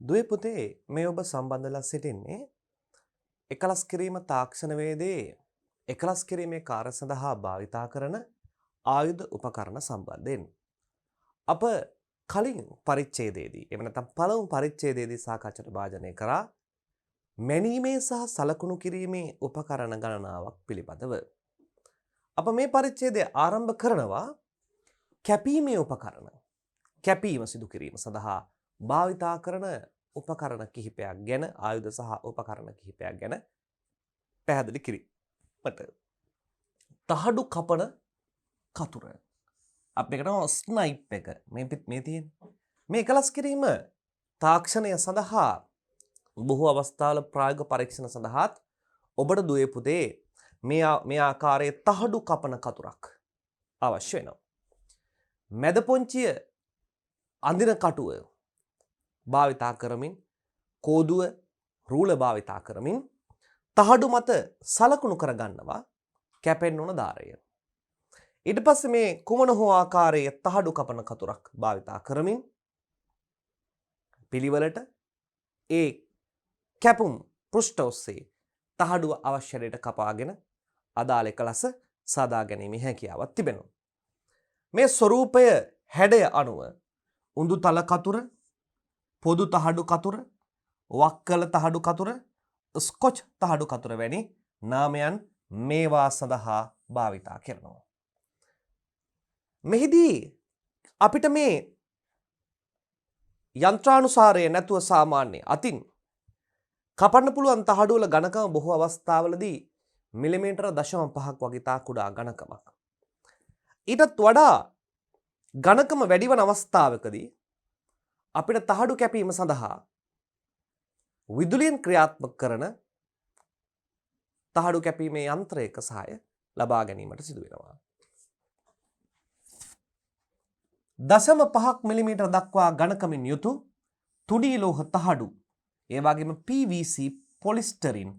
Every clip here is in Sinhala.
දුවේ පුතේ මේ ඔබ සම්බන්ධලා සිටින්නේ එකලස් කිරීම තාක්ෂණ වේදේ එකලස් කිරීමේ කාර්ය සඳහා භාවිතා කරන ආයුධ උපකරණ සම්බන්ධයෙන් අප කලින් පරිච්ඡේදයේදී එහෙම නැත්නම් පළමු පරිච්ඡේදයේදී සාකච්ඡාට භාජනය කරා මැනීමේ සහ සලකුණු කිරීමේ උපකරණ ගණනාවක් පිළිබඳව. අප මේ පරිච්ඡේදය ආරම්භ කරනවා කැපීමේ උපකරණ කැපීම සිදු කිරීම සඳහා භාවිතා කරන උපකරණ කිහිපයක් ගැන ආයුධ සහ උපකරණ කිහිපයක් ගැන පැහැදිලි කිරීමට. තහඩු කපන කතුර. අපි කියනවා ස්නයිප් එක. මේ තියෙන්නේ. මේ එකලස් කිරීම තාක්ෂණය සඳහා බොහෝ අවස්ථාවල ප්‍රායෝගික පරීක්ෂණ සඳහාත් ඔබට දුවේ පුතේ මේ ආකාරයේ තහඩු කපන කතුරක් අවශ්‍ය වෙනවා. මැද පොන්චිය අඳින කටුව භාවිතා කරමින් කෝදුව රූල භාවිතා කරමින් තහඩු මත සලකුණු කරගන්නවා කැපෙන්න ඕන ධාරය. ඊට පස්සේ මේ කුමන හෝ ආකාරයේ තහඩු කපන කතුරක් භාවිතා කරමින් පිළිවෙලට ඒ කැපුම් පෘෂ්ඨ ඔස්සේ තහඩුව අවශ්‍යයට කපාගෙන අදාළ එකලස සාදා ගැනීමේ හැකියාවක් තිබෙනවා. මේ ස්වරූපය හැඩය අනුව උඳු තල කතුර, පොදු තහඩු කතුර, වක්කල තහඩු කතුර, ස්කොච් තහඩු කතුර වැනි නාමයන් මේවා සඳහා භාවිතා කරනවා. මෙහිදී අපිට මේ යන්ත්‍රානුසාරය නැතුව සාමාන්‍ය අතින් කපන්න පුළුවන් තහඩු වල ඝනකම බොහෝ අවස්ථාවලදී මිලිමීටර 0.5ක් වගේ තා කුඩා ඝනකමක්. ඊටත් වඩා ඝනකම වැඩි වන අවස්ථාවකදී අපිට තහඩු කැපීම සඳහා විදුලියෙන් ක්‍රියාත්මක කරන තහඩු කැපීමේ යන්ත්‍රයක සහාය ලබා ගැනීමට සිදු වෙනවා. 0.5 මිලිමීටර දක්වා ඝනකමින් යුතු තුනී ලෝහ තහඩු, ඒ වගේම PVC පොලිස්ටරින්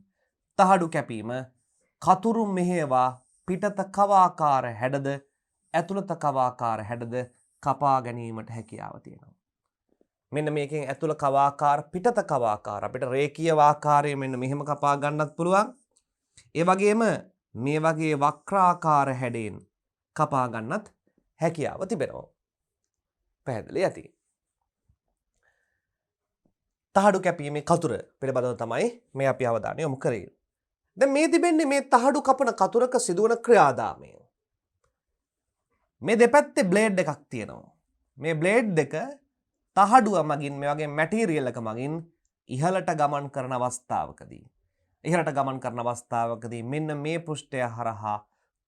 තහඩු කැපීම කතුරු මෙහෙවා පිටත කවාකාර හැඩද ඇතුළත කවාකාර හැඩද කපා ගැනීමට හැකියාව තියෙනවා. මෙන්න මේකෙන් ඇතුළ කවාකාර පිටත කවාකාර අපිට රේඛීය ආකාරයෙන් මෙන්න මෙහෙම කපා ගන්නත් පුළුවන්. ඒ වගේම මේ වගේ වක්‍රාකාර හැඩයෙන් කපා ගන්නත් හැකියාව තිබෙනවා. පැහැදිලි ඇති. තහඩු කැපීමේ කතුර පිළිබඳව තමයි මේ අපි අවධානය යොමු කරේ. දැන් මේ තිබෙන්නේ මේ තහඩු කපන කතුරක සිදුවන ක්‍රියාදාමය. මේ දෙපැත්තේ බ්ලේඩ් එකක් තියෙනවා. මේ බ්ලේඩ් දෙක තහඩුව මගින් මේ වගේ මැටීරියල් එක මගින් ඉහළට ගමන් කරන අවස්ථාවකදී මෙන්න මේ පෘෂ්ඨය හරහා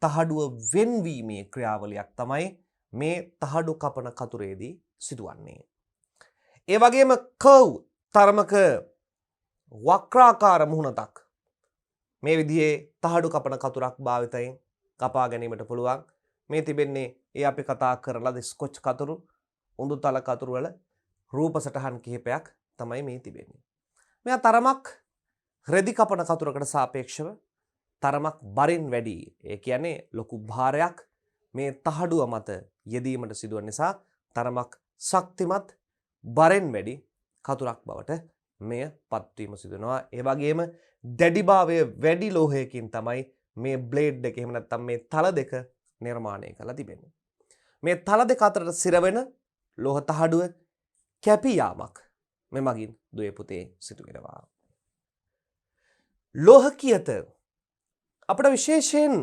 තහඩුව වෙන්වීමේ ක්‍රියාවලියක් තමයි මේ තහඩු කපන කතුරේදී සිදුවන්නේ. ඒ වගේම කර්ව් තරමක වක්‍රාකාර මුහුණතක් මේ විදිහේ තහඩු කපන කතුරක් භාවිතයෙන් කපා ගැනීමට පුළුවන්. මේ තිබෙන්නේ ඒ අපි කතා කරලා ස්කොච් කතුරු, උඳු තල කතුරු වල රූප සටහන් කිහිපයක් තමයි මේ තිබෙන්නේ. මෙයා තරමක් රෙදි කපන කතුරකට සාපේක්ෂව තරමක් බරින් වැඩි. ඒ කියන්නේ ලොකු භාරයක් මේ තහඩුව මත යෙදීමට සිදුවන නිසා තරමක් ශක්තිමත් බරෙන් වැඩි කතුරක් බවට මෙය පත්වීම සිදු වෙනවා. ඒ වගේම දැඩිභාවය වැඩි ලෝහයකින් තමයි මේ බ්ලේඩ් එක එහෙම නැත්නම් මේ තල දෙක නිර්මාණය කරලා තිබෙන්නේ. මේ තල දෙක අතරට සිරවෙන ලෝහ තහඩුව කැපී යාමක් මෙමගින් දුවේ පුතේ සිදු වෙනවා. ලෝහ කියත අපිට විශේෂයෙන්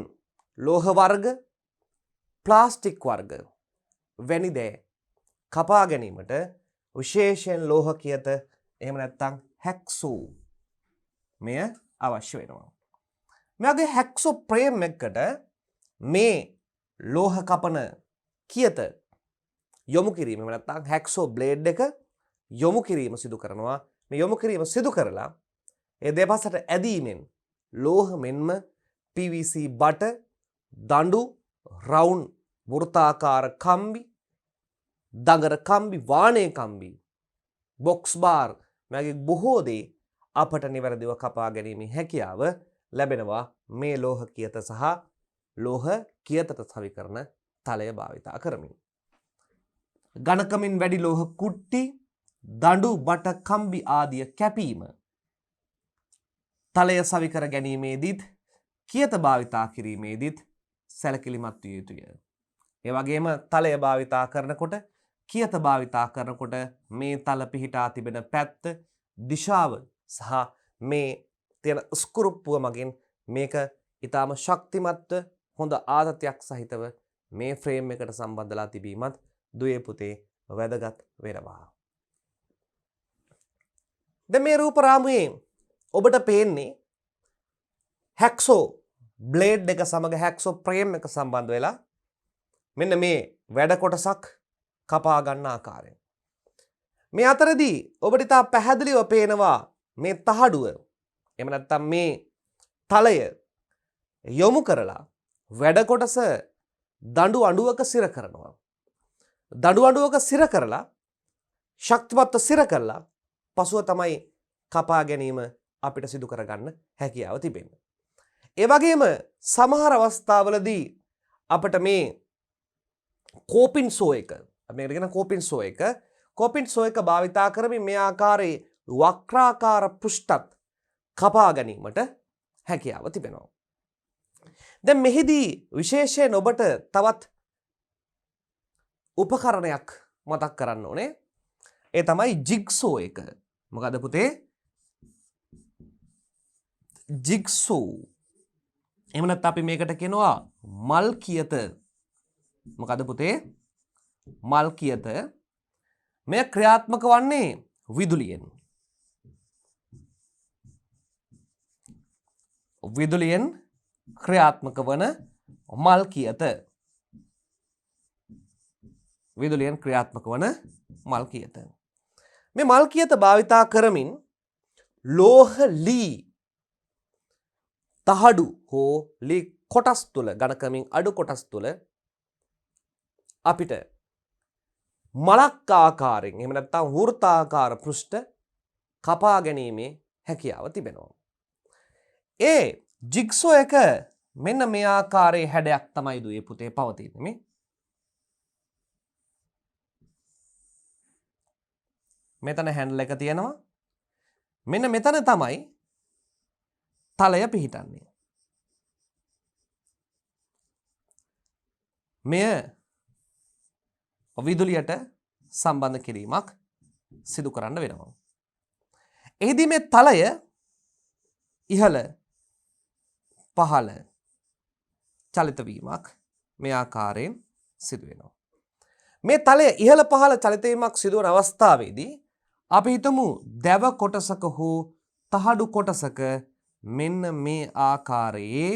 ලෝහ වර්ග, ප්ලාස්ටික් වර්ග වැනි දේ කපා ගැනීමට විශේෂයෙන් ලෝහ කියත එහෙම නැත්නම් හැක්සෝ මෙය අවශ්‍ය වෙනවා. මෙයාගේ හැක්සෝ ප්‍රේම් එකකට මේ ලෝහ කපන කියත යොමු කිරීම එහෙම නැත්නම් හැක්සෝ බ්ලේඩ් එක යොමු කිරීම සිදු කරනවා. මේ යොමු කිරීම සිදු කරලා ඒ දෙපසට ඇදීමෙන් ලෝහ මෙන්ම PVC බට, දඬු, රවුම් වෘත්තාකාර කම්බි, දඟර කම්බි, වාණේ කම්බි, බොක්ස් බාර් මගේ බොහෝ දේ අපට නිවැරදිව කපා ගැනීමේ හැකියාව ලැබෙනවා මේ ලෝහ කියත සහ ලෝහ කියතට සවි කරන තලය භාවිතා කරමින්. ඝනකමින් වැඩි ලෝහ කුට්ටි, දඬු බට කම්බි ආදිය කැපීම තලය සවි කර ගැනීමේදීත් කියත භාවිතා කිරීමේදීත් සැලකිලිමත් විය යුතුය. ඒ වගේම තලය භාවිතා කරනකොට කියත භාවිතා කරනකොට මේ තල පිහිටා තිබෙන පැත්ත දිශාව සහ මේ තියෙන ස්කුරුප්පුව මගින් මේක ඊටාම ශක්තිමත්ව හොඳ ආතතියක් සහිතව මේ ෆ්‍රේම් එකට සම්බන්ධලා තිබීමත් දුවේ පුතේ වැදගත් වෙනවා. දැන් මේ රූප රාමුවේ ඔබට පේන්නේ හැක්සෝ බ්ලේඩ් එක සමග හැක්සෝ ෆ්‍රේම් එක සම්බන්ධ වෙලා මෙන්න මේ වැඩ කොටසක් කපා ගන්න ආකාරය. මේ අතරදී ඔබට ඉතා පැහැදිලිව පේනවා මේ තහඩුව එහෙම නැත්නම් මේ තලය යොමු කරලා වැඩ කොටස දඬු අඬුවක සිර කරනවා. දඬු අඬුවක සිර කරලා ශක්තිමත්ව සිර කරලා පසුව තමයි කපා ගැනීම අපිට සිදු කරගන්න හැකියාව තිබෙන්නේ. ඒ වගේම සමහර අවස්ථාවලදී අපිට මේ කෝපින් සෝ එක මේකට කියන කෝපින් සෝ එක භාවිතා කරමින් මේ ආකාරයේ වක්‍රාකාර පෘෂ්ඨත් කපා ගැනීමට හැකියාව තිබෙනවා. දැන් මෙහිදී විශේෂයෙන් ඔබට තවත් උපකරණයක් මතක් කරන්න ඕනේ. ඒ තමයි ජිග්සෝ එක. මොකද පුතේ? ජිග්සෝ. එහෙම නැත්නම් අපි මේකට කියනවා මල් කියත. මොකද පුතේ? මල් කියත. මෙය ක්‍රියාත්මක වන්නේ විදුලියෙන්. විදුලියෙන් ක්‍රියාත්මක වන මල් කියත. විදුලියෙන් ක්‍රියාත්මක වන මල් කියත. මේ මල් කියත භාවිතා කරමින් ලෝහ ලී තහඩු හෝ ලී කොටස් තුල ඝනකමින් අඩු කොටස් තුල අපිට මලක් ආකාරයෙන් එහෙම නැත්නම් වෘත්තාකාර පෘෂ්ඨ කපා ගැනීමේ හැකියාව තිබෙනවා. ඒ ජිග්සෝ එක මෙන්න මේ ආකාරයේ හැඩයක් තමයි දුවේ පුතේ පවතින්නේ මේ. මෙතන හැන්ඩල් එක තියෙනවා. මෙන්න මෙතන තමයි තලය පිහිටන්නේ. මෙය විදුලියට සම්බන්ධ කිරීමක් සිදු කරන්න වෙනවා. එහිදී මේ තලය ඉහළ පහළ චලිත වීමක් මේ ආකාරයෙන් සිදු වෙනවා. මේ තලය ඉහළ පහළ චලිත වීමක් සිදු වන අවස්ථාවේදී අපි හිතමු දැව කොටසක හෝ තහඩු කොටසක මෙන්න මේ ආකාරයේ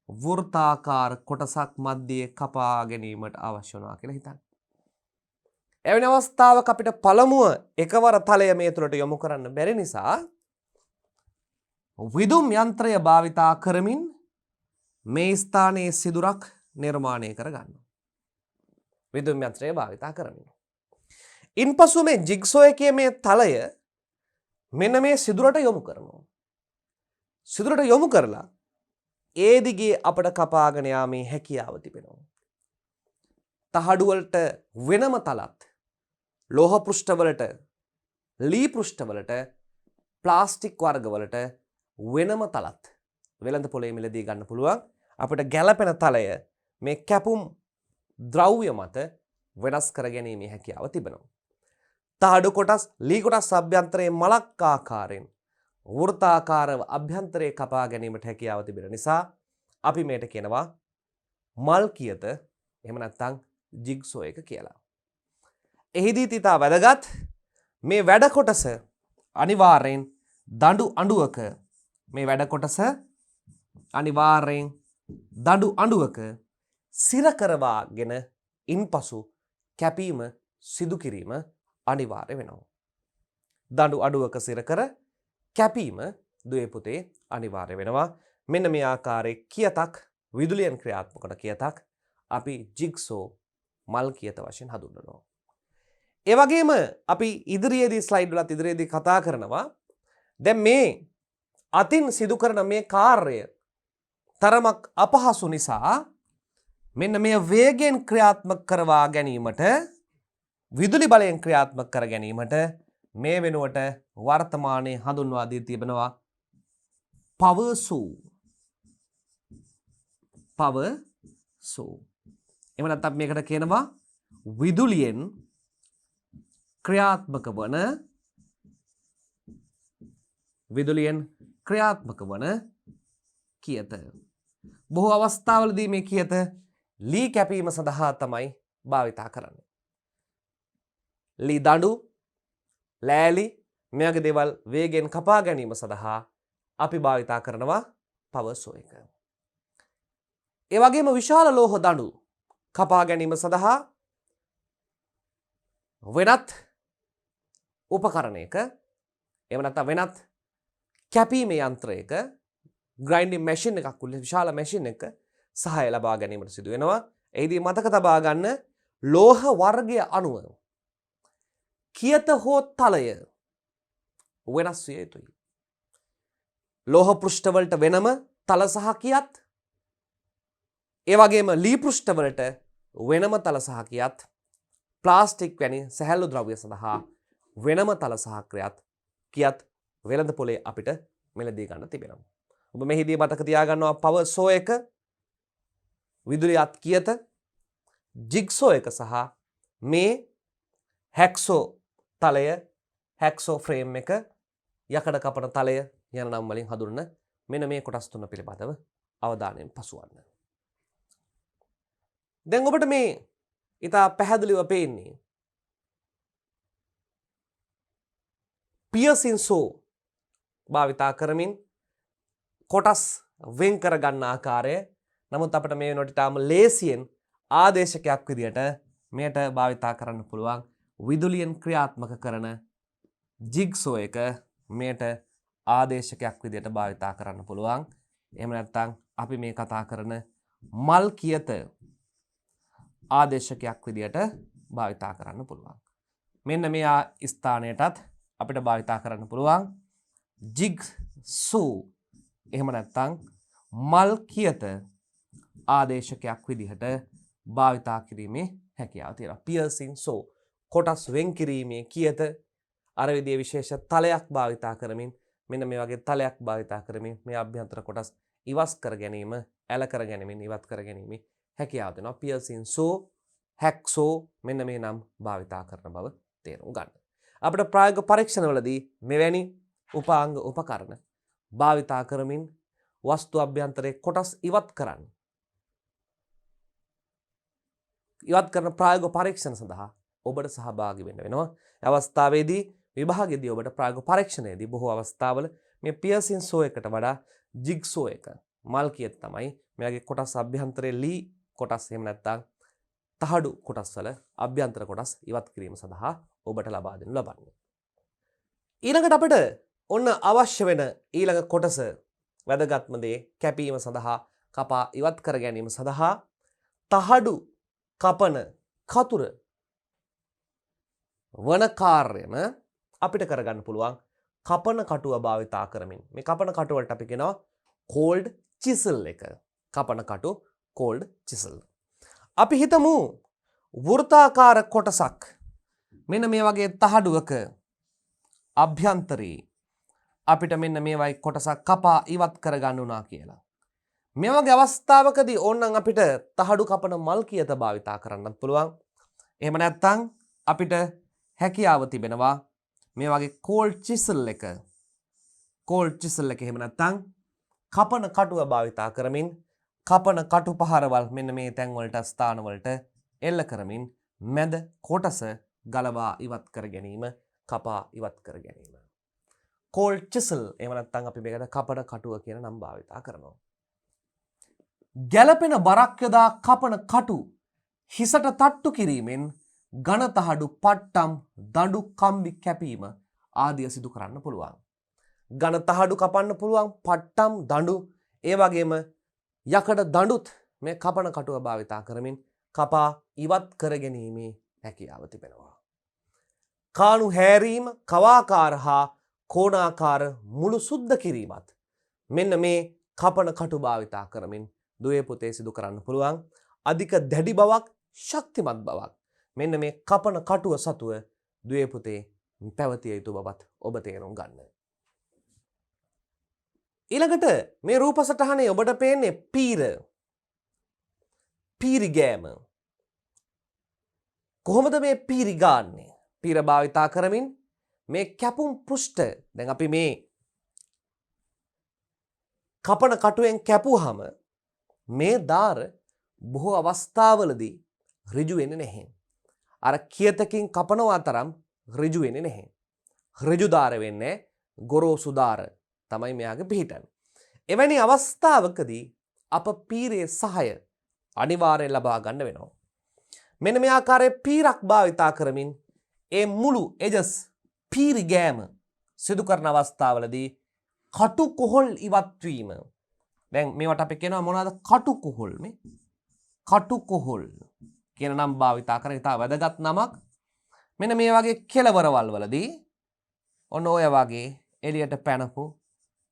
වෘත්තාකාර කොටසක් මැදේ කපා ගැනීමට අවශ්‍ය වනවා කියලා හිතන්න. එවැනි අවස්ථාවක අපිට පළමුව එකවර තලය මේ තුළට යොමු කරන්න බැරි නිසා විදුම් යන්ත්‍රය භාවිතා කරමින් මේ ස්ථානයේ සිදුරක් නිර්මාණය කරගන්නවා. විදුම් යන්ත්‍රය භාවිතා කරමින්. ඉන්පසු මේ ජිග්සෝ එකේ මේ තලය මෙන්න මේ සිදුරට යොමු කරනවා. සිදුරට යොමු කරලා ඒ දිගේ අපට කපාගෙන යාමේ හැකියාව තිබෙනවා. තහඩු වලට වෙනම තලත්, ලෝහ පෘෂ්ඨ වලට, ලී පෘෂ්ඨ වලට, ප්ලාස්ටික් වර්ග වලට වෙනම තලත් වෙළඳ පොලේ මිලදී ගන්න පුළුවන්. අපිට ගැළපෙන තලය මේ කැපුම් ද්‍රව්‍ය මත වෙනස් කර ගැනීමේ හැකියාව තිබෙනවා. තහඩු කොටස්, ලී කොටස් අභ්‍යන්තරයේ මලක් ආකාරයෙන් වෘත්තාකාරව අභ්‍යන්තරයේ කපා ගැනීමට හැකියාව තිබෙන නිසා අපි මේට කියනවා මල් කියත එහෙම නැත්නම් ජිග්සෝ එක කියලා. එහිදී තිතා වැදගත් මේ වැඩ කොටස අනිවාර්යෙන් දඬු අඬුවක මේ වැඩ කොටස අනිවාර්යෙන් දඬු අඬුවක සිර කරවාගෙන ඉන්පසු කැපීම සිදු කිරීම අනිවාර්ය වෙනවා. දඬු අඬුවක සිර කර කැපීම දුවේ පුතේ අනිවාර්ය වෙනවා. මෙන්න මේ ආකාරයේ කියතක් විදුලියෙන් ක්‍රියාත්මක කරන කියතක් අපි ජිග්සෝ මල් කියත වශයෙන් හඳුන්වනවා. ඒ වගේම අපි ඉදිරියේදී ස්ලයිඩ් වලත් ඉදිරියේදී කතා කරනවා දැන් මේ අතින් සිදු කරන මේ කාර්යය තරමක් අපහසු නිසා මෙන්න මේ වේගයෙන් ක්‍රියාත්මක කරවා ගැනීමට විදුලි බලයෙන් ක්‍රියාත්මක කර ගැනීමට මේ වෙනුවට වර්තමානයේ හඳුන්වා දී තිබෙනවා power saw. power saw. එහෙම නැත්නම් මේකට කියනවා විදුලියෙන් ක්‍රියාත්මක වන කියත. බොහෝ අවස්ථාවලදී මේ කියත ලී කැපීම සඳහා තමයි භාවිතා කරන්නේ. ලී දඬු, ලෑලි මේ වගේ දේවල් වේගෙන් කපා ගැනීම සඳහා අපි භාවිතා කරනවා power saw එක. ඒ වගේම විශාල ලෝහ දඬු කපා ගැනීම සඳහා වෙනත් උපකරණයක එහෙම නැත්නම් වෙනත් කැපීමේ යන්ත්‍රයක grinding machine එකක් විශාල machine එක සහාය ලබා ගැනීමට සිදු වෙනවා. එහිදී මතක තබා ගන්න ලෝහ වර්ගය අනුව කියත හෝ තලය වෙනස් විය යුතුයි. ලෝහ පෘෂ්ඨ වලට වෙනම තල සහ කියත්, ඒ වගේම ලී පෘෂ්ඨ වලට වෙනම තල සහ කියත්, ප්ලාස්ටික් වැනි සැහැල්ලු ද්‍රව්‍ය සඳහා වෙනම තල සහ කියත් වෙළඳ පොලේ අපිට මිලදී ගන්න තිබෙනවා. ඔබ මෙහිදී මතක තියාගන්නවා power saw එක, විදුලි අත් කියත, jigsaw එක සහ මේ hacksaw තලය, hacksaw frame එක, යකඩ කපන තලය යන නම් වලින් හඳුන්වන මෙන්න මේ කොටස් තුන පිළිබඳව අවධානයෙන් පසුවන්න. දැන් ඔබට මේ ඉතා පැහැදිලිව පේන්නේ piercing saw භාවිතා කරමින් කොටස් වෙන් කර ගන්න ආකාරය. නමුත් අපිට මේ වෙනකොට තාම ලේසියෙන් ආදේශකයක් විදියට මෙයට භාවිතා කරන්න පුළුවන් විදුලියෙන් ක්‍රියාත්මක කරන jigsaw එක මෙයට ආදේශකයක් විදියට භාවිතා කරන්න පුළුවන්. එහෙම නැත්නම් අපි මේ කතා කරන මල් කියත ආදේශකයක් විදියට භාවිතා කරන්න පුළුවන්. මෙන්න මේ ස්ථානයටත් අපිට භාවිතා කරන්න පුළුවන් jigsaw. එහෙම නැත්නම් මල් කියත ආදේශකයක් විදිහට භාවිතා කිරීමේ හැකියාව තියෙනවා. piercing saw කොටස් වෙන් කිරීමේ කියත අර විදිහේ විශේෂ තලයක් භාවිතා කරමින්, මෙන්න මේ වගේ තලයක් භාවිතා කරමින් මේ අභ්‍යන්තර කොටස් ඉවත් කර ගැනීම, ඇල කර ගැනීමෙන් ඉවත් කර ගැනීම හැකියාව දෙනවා. piercing saw, hacksaw මෙන්න මේ නම් භාවිතා කරන බව තේරුම් ගන්න. අපිට ප්‍රායෝගික පරීක්ෂණවලදී මෙවැනි උපාංග උපකරණ භාවිතා කරමින් වස්තු අභ්‍යන්තරයේ කොටස් ඉවත් කරන ප්‍රායෝගික පරීක්ෂණ සඳහා ඔබට සහභාගී වෙන්න වෙනවා. අවස්ථාවේදී විභාගයේදී ඔබට ප්‍රායෝගික පරීක්ෂණයේදී බොහෝ අවස්ථාවල මේ piercing saw එකට වඩා jigsaw එක මල් කියත තමයි මෙයාගේ කොටස් අභ්‍යන්තරයේ ලී කොටස් එහෙම නැත්නම් තහඩු කොටස් වල අභ්‍යන්තර කොටස් ඉවත් කිරීම සඳහා ඔබට ලබා දෙනු ලබන්නේ. ඊළඟට අපිට ඔන්න අවශ්‍ය වෙන ඊළඟ කොටස වැදගත්ම දේ කැපීම සඳහා, කපා ඉවත් කර ගැනීම සඳහා තහඩු කපන කතුර වන කාර්යම අපිට කරගන්න පුළුවන් කපන කටුව භාවිතා කරමින්. මේ කපන කටුව වලට අපි කියනවා cold chisel එක. කපන කටු cold chisel. අපි හිතමු වෘත්තාකාර කොටසක් මෙන්න මේ වගේ තහඩුවක අභ්‍යන්තරේ අපිට මෙන්න මේ වගේ කොටසක් කපා ඉවත් කරගන්න උනා කියලා. මේ වගේ අවස්ථාවකදී ඕනනම් අපිට තහඩු කපන මල් කියත භාවිතා කරන්නත් පුළුවන්. එහෙම නැත්නම් අපිට හැකියාව තිබෙනවා මේ වගේ cold chisel එක එහෙම නැත්නම් කපන කටුව භාවිතා කරමින් කපන කටු පහරවල් මෙන්න මේ තැන් වලට ස්ථාන වලට එල්ල කරමින් මැද කොටස ගලවා ඉවත් කර ගැනීම, කපා ඉවත් කර ගැනීම. cold chisel එහෙම නැත්නම් අපි මේකට කපන කටුව කියන නම භාවිතා කරනවා. ගැළපෙන බරක් යොදා කපන කටු හිසට තට්ටු කිරීමෙන් ඝන තහඩු, පට්ටම්, දඬු, කම්බි කැපීම ආදිය සිදු කරන්න පුළුවන්. ඝන තහඩු කපන්න පුළුවන්, පට්ටම්, දඬු, ඒ වගේම යකඩ දඬුත් මේ කපන කටුව භාවිතා කරමින් කපා ඉවත් කර ගැනීමේ හැකියාව තිබෙනවා. කාණු හැරීම, කවාකාර හා කෝණාකාර මුළු සුද්ධ කිරීමත් මෙන්න මේ කපන කටු භාවිතා කරමින් දුවේ පුතේ සිදු කරන්න පුළුවන්. අධික දැඩි බවක්, ශක්තිමත් බවක් මෙන්න මේ කපන කටුව සතුව දුවේ පුතේ පැවතිය යුතු බවත් ඔබ තේරුම් ගන්න. ඊළඟට මේ රූප සටහනේ ඔබට පේන්නේ පීරිගෑම. කොහොමද මේ පීරි ගාන්නේ? පීර භාවිතා කරමින් මේ කැපුම් පෘෂ්ඨ දැන් අපි මේ කපන කටුවෙන් කැපුවාම මේ දාර බොහෝ අවස්ථාවලදී ඍජු වෙන්නේ නැහැ. අර කියතකින් කපනවා තරම් ඍජු වෙන්නේ නැහැ. ඍජු දාර වෙන්නේ ගොරෝසු දාර තමයි මෙයාගේ පිහිටන්නේ. එවැනි අවස්ථාවකදී අප පීරේ සහාය අනිවාර්යෙන් ලබා ගන්න වෙනවා. මෙන්න මේ ආකාරයේ පීරක් භාවිතා කරමින් ඒ මුළු එජස් පීරි ගෑම සිදු කරන අවස්ථාවලදී කටු කොහොල් ඉවත් වීම. දැන් මේවට අපි කියනවා මොනවාද? කටු කොහොල්. මේ කටු කොහොල් කියන නම් භාවිතා කරන ඉතා වැදගත් නමක්. මෙන්න මේ වගේ කෙළවරවල් වලදී ඔන්න ඔය වගේ එළියට පැනපු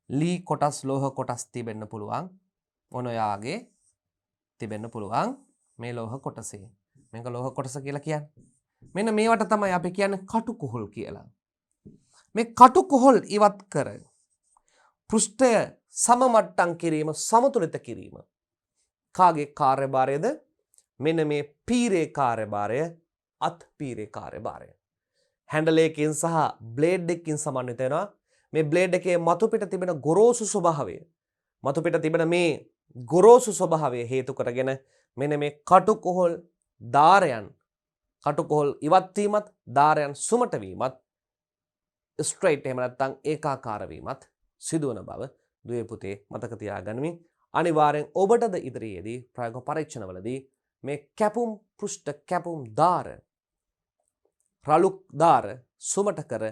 ලී කොටස් ලෝහ කොටස් තිබෙන්න පුළුවන්. ඔන්න ඔයාගේ තිබෙන්න පුළුවන් මේ ලෝහ කොටසේ. මේක ලෝහ කොටස කියලා කියන්නේ. මෙන්න මේවට තමයි අපි කියන්නේ කටු කොහොල් කියලා. මේ කටු කොහොල් ඉවත් කර පෘෂ්ඨය සමමට්ටම් කිරීම, සමතුලිත කිරීම කාගේ කාර්යභාරයද? මෙන්න මේ පීරේ කාර්යභාරය, අත් පීරේ කාර්යභාරය. හැන්ඩල් එකකින් සහ බ්ලේඩ් එකකින් සමන්විත වෙනවා. මේ බ්ලේඩ් එකේ මතු පිට තිබෙන ගොරෝසු ස්වභාවය, මතු පිට තිබෙන මේ ගොරෝසු ස්වභාවය හේතු කරගෙන මෙන්න මේ කටු කොහොල් දාරයන්, කටු කොහොල් ඉවත් වීමත්, දාරයන් සුමට වීමත්, ස්ට්‍රේට් එහෙම නැත්නම් ඒකාකාර වීමත් සිදුවන බව දුවේ පුතේ මතක තියාගනිමින් අනිවාර්යෙන් ඔබටද ඉදිරියේදී ප්‍රයෝග පරීක්ෂණවලදී මේ කැපුම් පෘෂ්ඨ කැපුම් දාර රළු දාර සුමට කර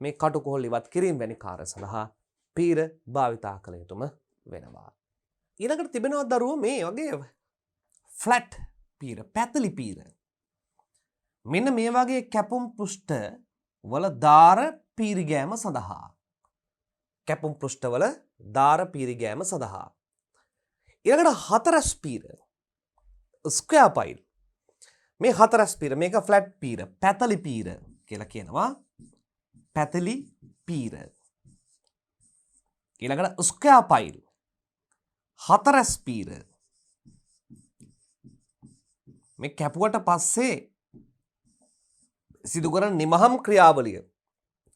මේ කටු කොහොල් ඉවත් කිරීම වැනි කාර්ය සඳහා පීර භාවිතා කළ යුතුම වෙනවා. ඊළඟට තිබෙනවා දරුවෝ මේ වගේ ෆ්ලැට් පීර, පැතලි පීර. මෙන්න මේ වගේ කැපුම් පෘෂ්ඨ වල දාර පීරිගෑම සඳහා, කැපුම් පෘෂ්ඨවල දාර පීරිගෑම සඳහා ඊළඟට හතරස් පීර, ස්ක්වයර් පයිල්. මේ හතරස් පීර, මේක ෆ්ලැට් පීර, පැතලි පීර කියලා කියනවා. පැතලි පීර. ඊළඟට ස්ක්වයර් පයිල්, හතරස් පීර. මේ කැපුවට පස්සේ සිදු කරන නිමහම් ක්‍රියාවලිය,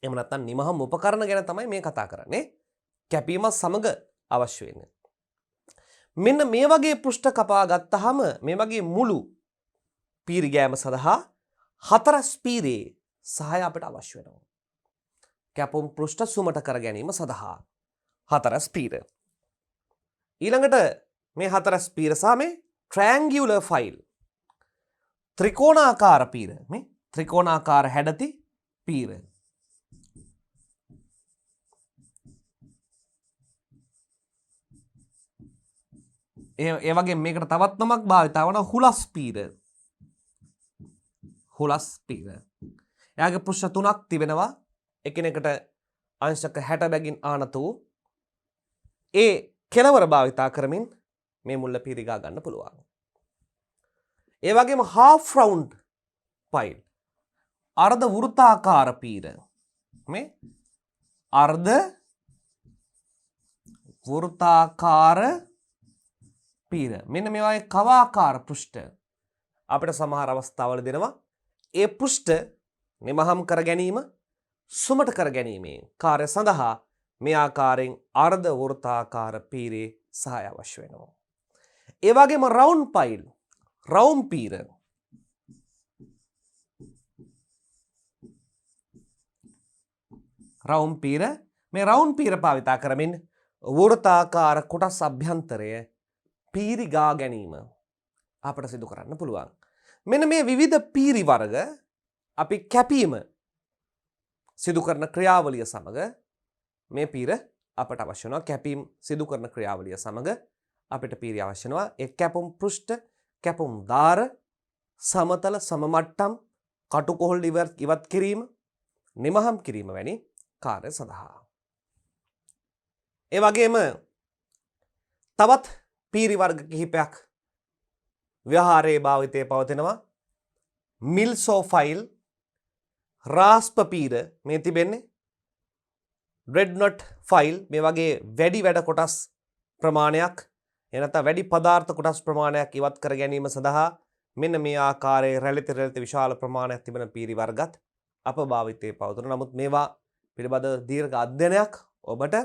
එහෙම නැත්නම් නිමහම් උපකරණ ගැන තමයි මේ කතා කරන්නේ. කැපීම සමග අවශ්‍ය වෙන්නේ. මෙන්න මේ වගේ පෘෂ්ඨ කපා ගත්තාම මේ වගේ මුළු පීරිගෑම සඳහා හතරස් පීරේ සහාය අපිට අවශ්‍ය වෙනවා. කැපුම් පෘෂ්ඨ සුමට කර ගැනීම සඳහා හතරස් පීර. ඊළඟට මේ හතරස් පීර සහ මේ ට්‍රයැන්ගියුලර් ෆයිල්, ත්‍රිකෝණාකාර පීර, මේ ත්‍රිකෝණාකාර හැඩති පීර. ඒ වගේ මේකට තවත් නමක් භාවිතා වන හුලස් පීර. හුලස් පීර. එයාගේ පෘෂ්ඨ තුනක් තිබෙනවා. එකිනෙකට අංශක 60 බැගින් ආනතු ඒ කෙලවර භාවිතා කරමින් මේ මුල්ල පීරිගා ගන්න පුළුවන්. ඒ වගේම half round පයිල්, අර්ධ වෘත්තාකාර පීර. මේ අර්ධ වෘත්තාකාර පීර. මෙන්න මේ වගේ කවාකාර පෘෂ්ඨ අපිට සමහර අවස්ථාවල දෙනවා. ඒ පෘෂ්ඨ නිමහම් කර ගැනීම, සුමට කර ගැනීමේ කාර්ය සඳහා මේ ආකාරයෙන් අර්ධ වෘත්තාකාර පීරේ සහාය අවශ්‍ය වෙනවා. ඒ වගේම රවුන්ඩ් පයිල්, රවුම් පීර. රවුම් පීර, මේ රවුම් පීර භාවිතා කරමින් වෘත්තාකාර කොටස් අභ්‍යන්තරය පීරිගා ගැනීම අපට සිදු කරන්න පුළුවන්. මෙන්න මේ විවිධ පීරි වර්ග අපි කැපීම සිදු කරන ක්‍රියාවලිය සමග මේ පීර අපට අවශ්‍ය වෙනවා. කැපීම් සිදු කරන ක්‍රියාවලිය සමග අපිට පීරි අවශ්‍ය වෙනවා. ඒ කැපුම් පෘෂ්ඨ, කැපුම් දාර, සමතල සමමට්ටම්, කටුකොහල් ඉවත් කිරීම, නිමහම් කිරීම වැනි කාර්ය සඳහා. ඒ වගේම තවත් පීරි වර්ග කිහිපයක් ව්‍යවහාරයේ භාවිතයේ පවතිනවා. මිල්සෝෆයිල්, රාස්පපීර මේ තිබෙන්නේ. රෙඩ් නොට් ෆයිල් මේ වගේ වැඩි වැඩ කොටස් ප්‍රමාණයක් එනත වැඩි පදාර්ථ කොටස් ප්‍රමාණයක් ඉවත් කර ගැනීම සඳහා මෙන්න මේ ආකාරයේ රැලිත විශාල ප්‍රමාණයක් තිබෙන පීරි වර්ගත් අප භාවිතයේ පවතුන. නමුත් මේවා පිළිබඳ දීර්ඝ අධ්‍යයනයක් ඔබට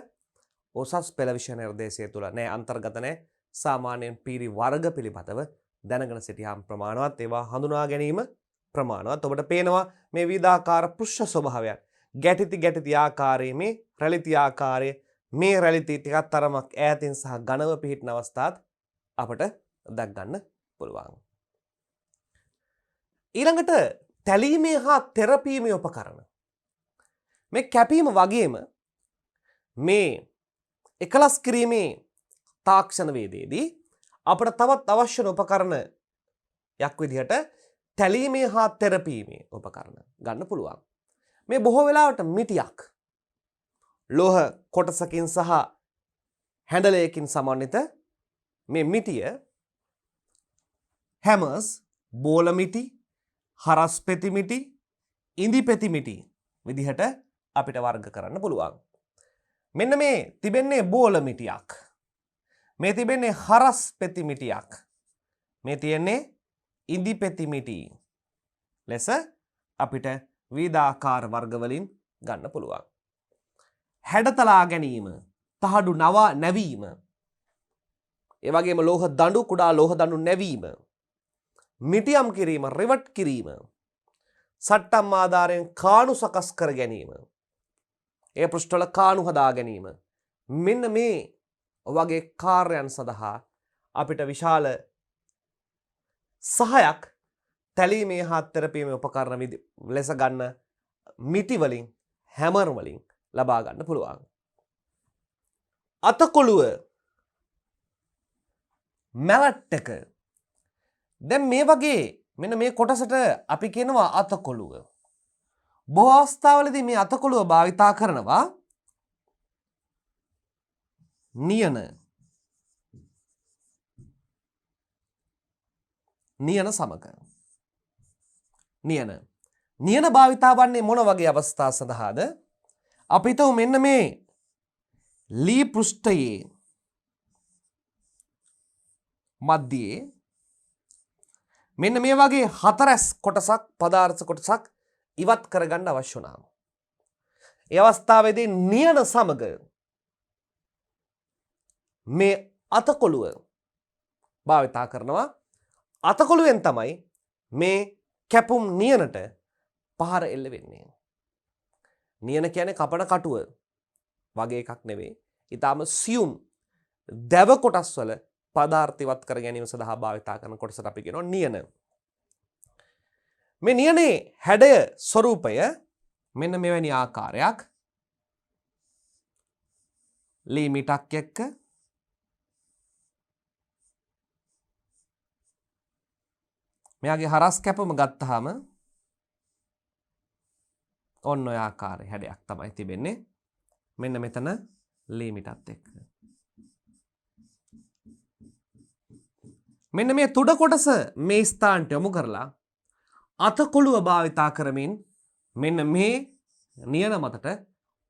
ඔසස් පෙළ විෂය නිර්දේශය තුළ නෑ, අන්තර්ගත නෑ. සාමාන්‍යයෙන් පීරි වර්ග පිළිබඳව දැනගෙන සිටියාම ප්‍රමාණවත්, ඒවා හඳුනා ගැනීම ප්‍රමාණවත්. ඔබට පේනවා මේ විවිධාකාර පෘෂ්ඨ ස්වභාවයන් ගැටිති ආකාරයේ මේ රැලිති ආකාරයේ මේ රැලිති ටිකක් තරමක් ඈතින් සහ ඝනව පිහිටන අවස්ථාත් අපට දැක් ගන්න පුළුවන්. ඊළඟට තැලීමේ හා තෙරපීමේ උපකරණ. මේ කැපීම වගේම මේ එකලස් කිරීමේ තාක්ෂණ වේදයේදී අපට තවත් අවශ්‍ය උපකරණ යක් විදිහට තැලීමේ හා තෙරපීමේ උපකරණ ගන්න පුළුවන්. මේ බොහෝ වෙලාවට මිටියක් ලෝහ කොටසකින් සහ හැන්ඩලයකින් සමන්විත මේ මිටිය හැමර්ස්, බෝල මිටි, හරස් පෙති මිටි, ඉඳි පෙති මිටි විදිහට අපිට වර්ග කරන්න පුළුවන්. මෙන්න මේ තිබෙන්නේ බෝල මිටියක්. මේ තිබෙන්නේ හරස් පෙති මිටියක්. මේ තියෙන්නේ ඉඳි පෙති මිටි. ලෙස අපිට විවිධාකාර වර්ගවලින් ගන්න පුළුවන්. හැඩතලා ගැනීම, තහඩු නැවීම, ඒ වගේම ලෝහ දඬු, කුඩා ලෝහ දඬු නැවීම, මිටියම් කිරීම, රිවට් කිරීම, සට්ටම් ආධාරයෙන් කාණු සකස් කර ගැනීම, ඒ පෘෂ්ඨවල කාණු හදා ගැනීම, මෙන්න මේ වගේ කාර්යයන් සඳහා අපිට විශාල සහයක් තැලීමේ හා තෙරපීමේ උපකරණ ලෙස ගන්න මිටි වලින්, හැමර් වලින් ලබා ගන්න පුළුවන්. අතකොළුව, මැලට් එක. දැන් මේ වගේ මෙන්න මේ කොටසට අපි කියනවා අතකොළුව. බොහෝ අවස්ථාවලදී මේ අතකොළුව භාවිතා කරනවා නියන සමග. නියන භාවිතා වන්නේ මොන වගේ අවස්ථා සඳහාද? අපි හිතමු මෙන්න මේ ලී පෘෂ්ඨයේ මැදයේ මෙන්න මේ වගේ හතරැස් කොටසක්, පදාර්ථ කොටසක් ඉවත් කරගන්න අවශ්‍ය වුණාම ඒ අවස්ථාවේදී නියන සමග මේ අතකොළුව භාවිතා කරනවා. අතකොළුවෙන් තමයි මේ කැපුම් නියනට පහර එල්ල වෙන්නේ. නියන කියන්නේ කපන කටුව වගේ එකක් නෙවෙයි. ඊටාම සියුම් දැව කොටස් වල පදාර්ථ ඉවත් කර ගැනීම සඳහා භාවිතා කරන කොටසට අපි කියනවා නියන. මේ නියනේ හැඩය ස්වરૂපය මෙන්න මෙවැනි ආකාරයක්. ලී මිටක් එක්ක මෙයාගේ හරස් කැපුම ගත්තාම ඔන්න ඔය ආකාරයේ හැඩයක් තමයි තිබෙන්නේ. මෙන්න මෙතන ලී මිටත් එක්ක. මෙන්න මේ තුඩ කොටස මේ ස්ථානට යොමු කරලා අතකොළුව භාවිතා කරමින් මෙන්න මේ නියන මතට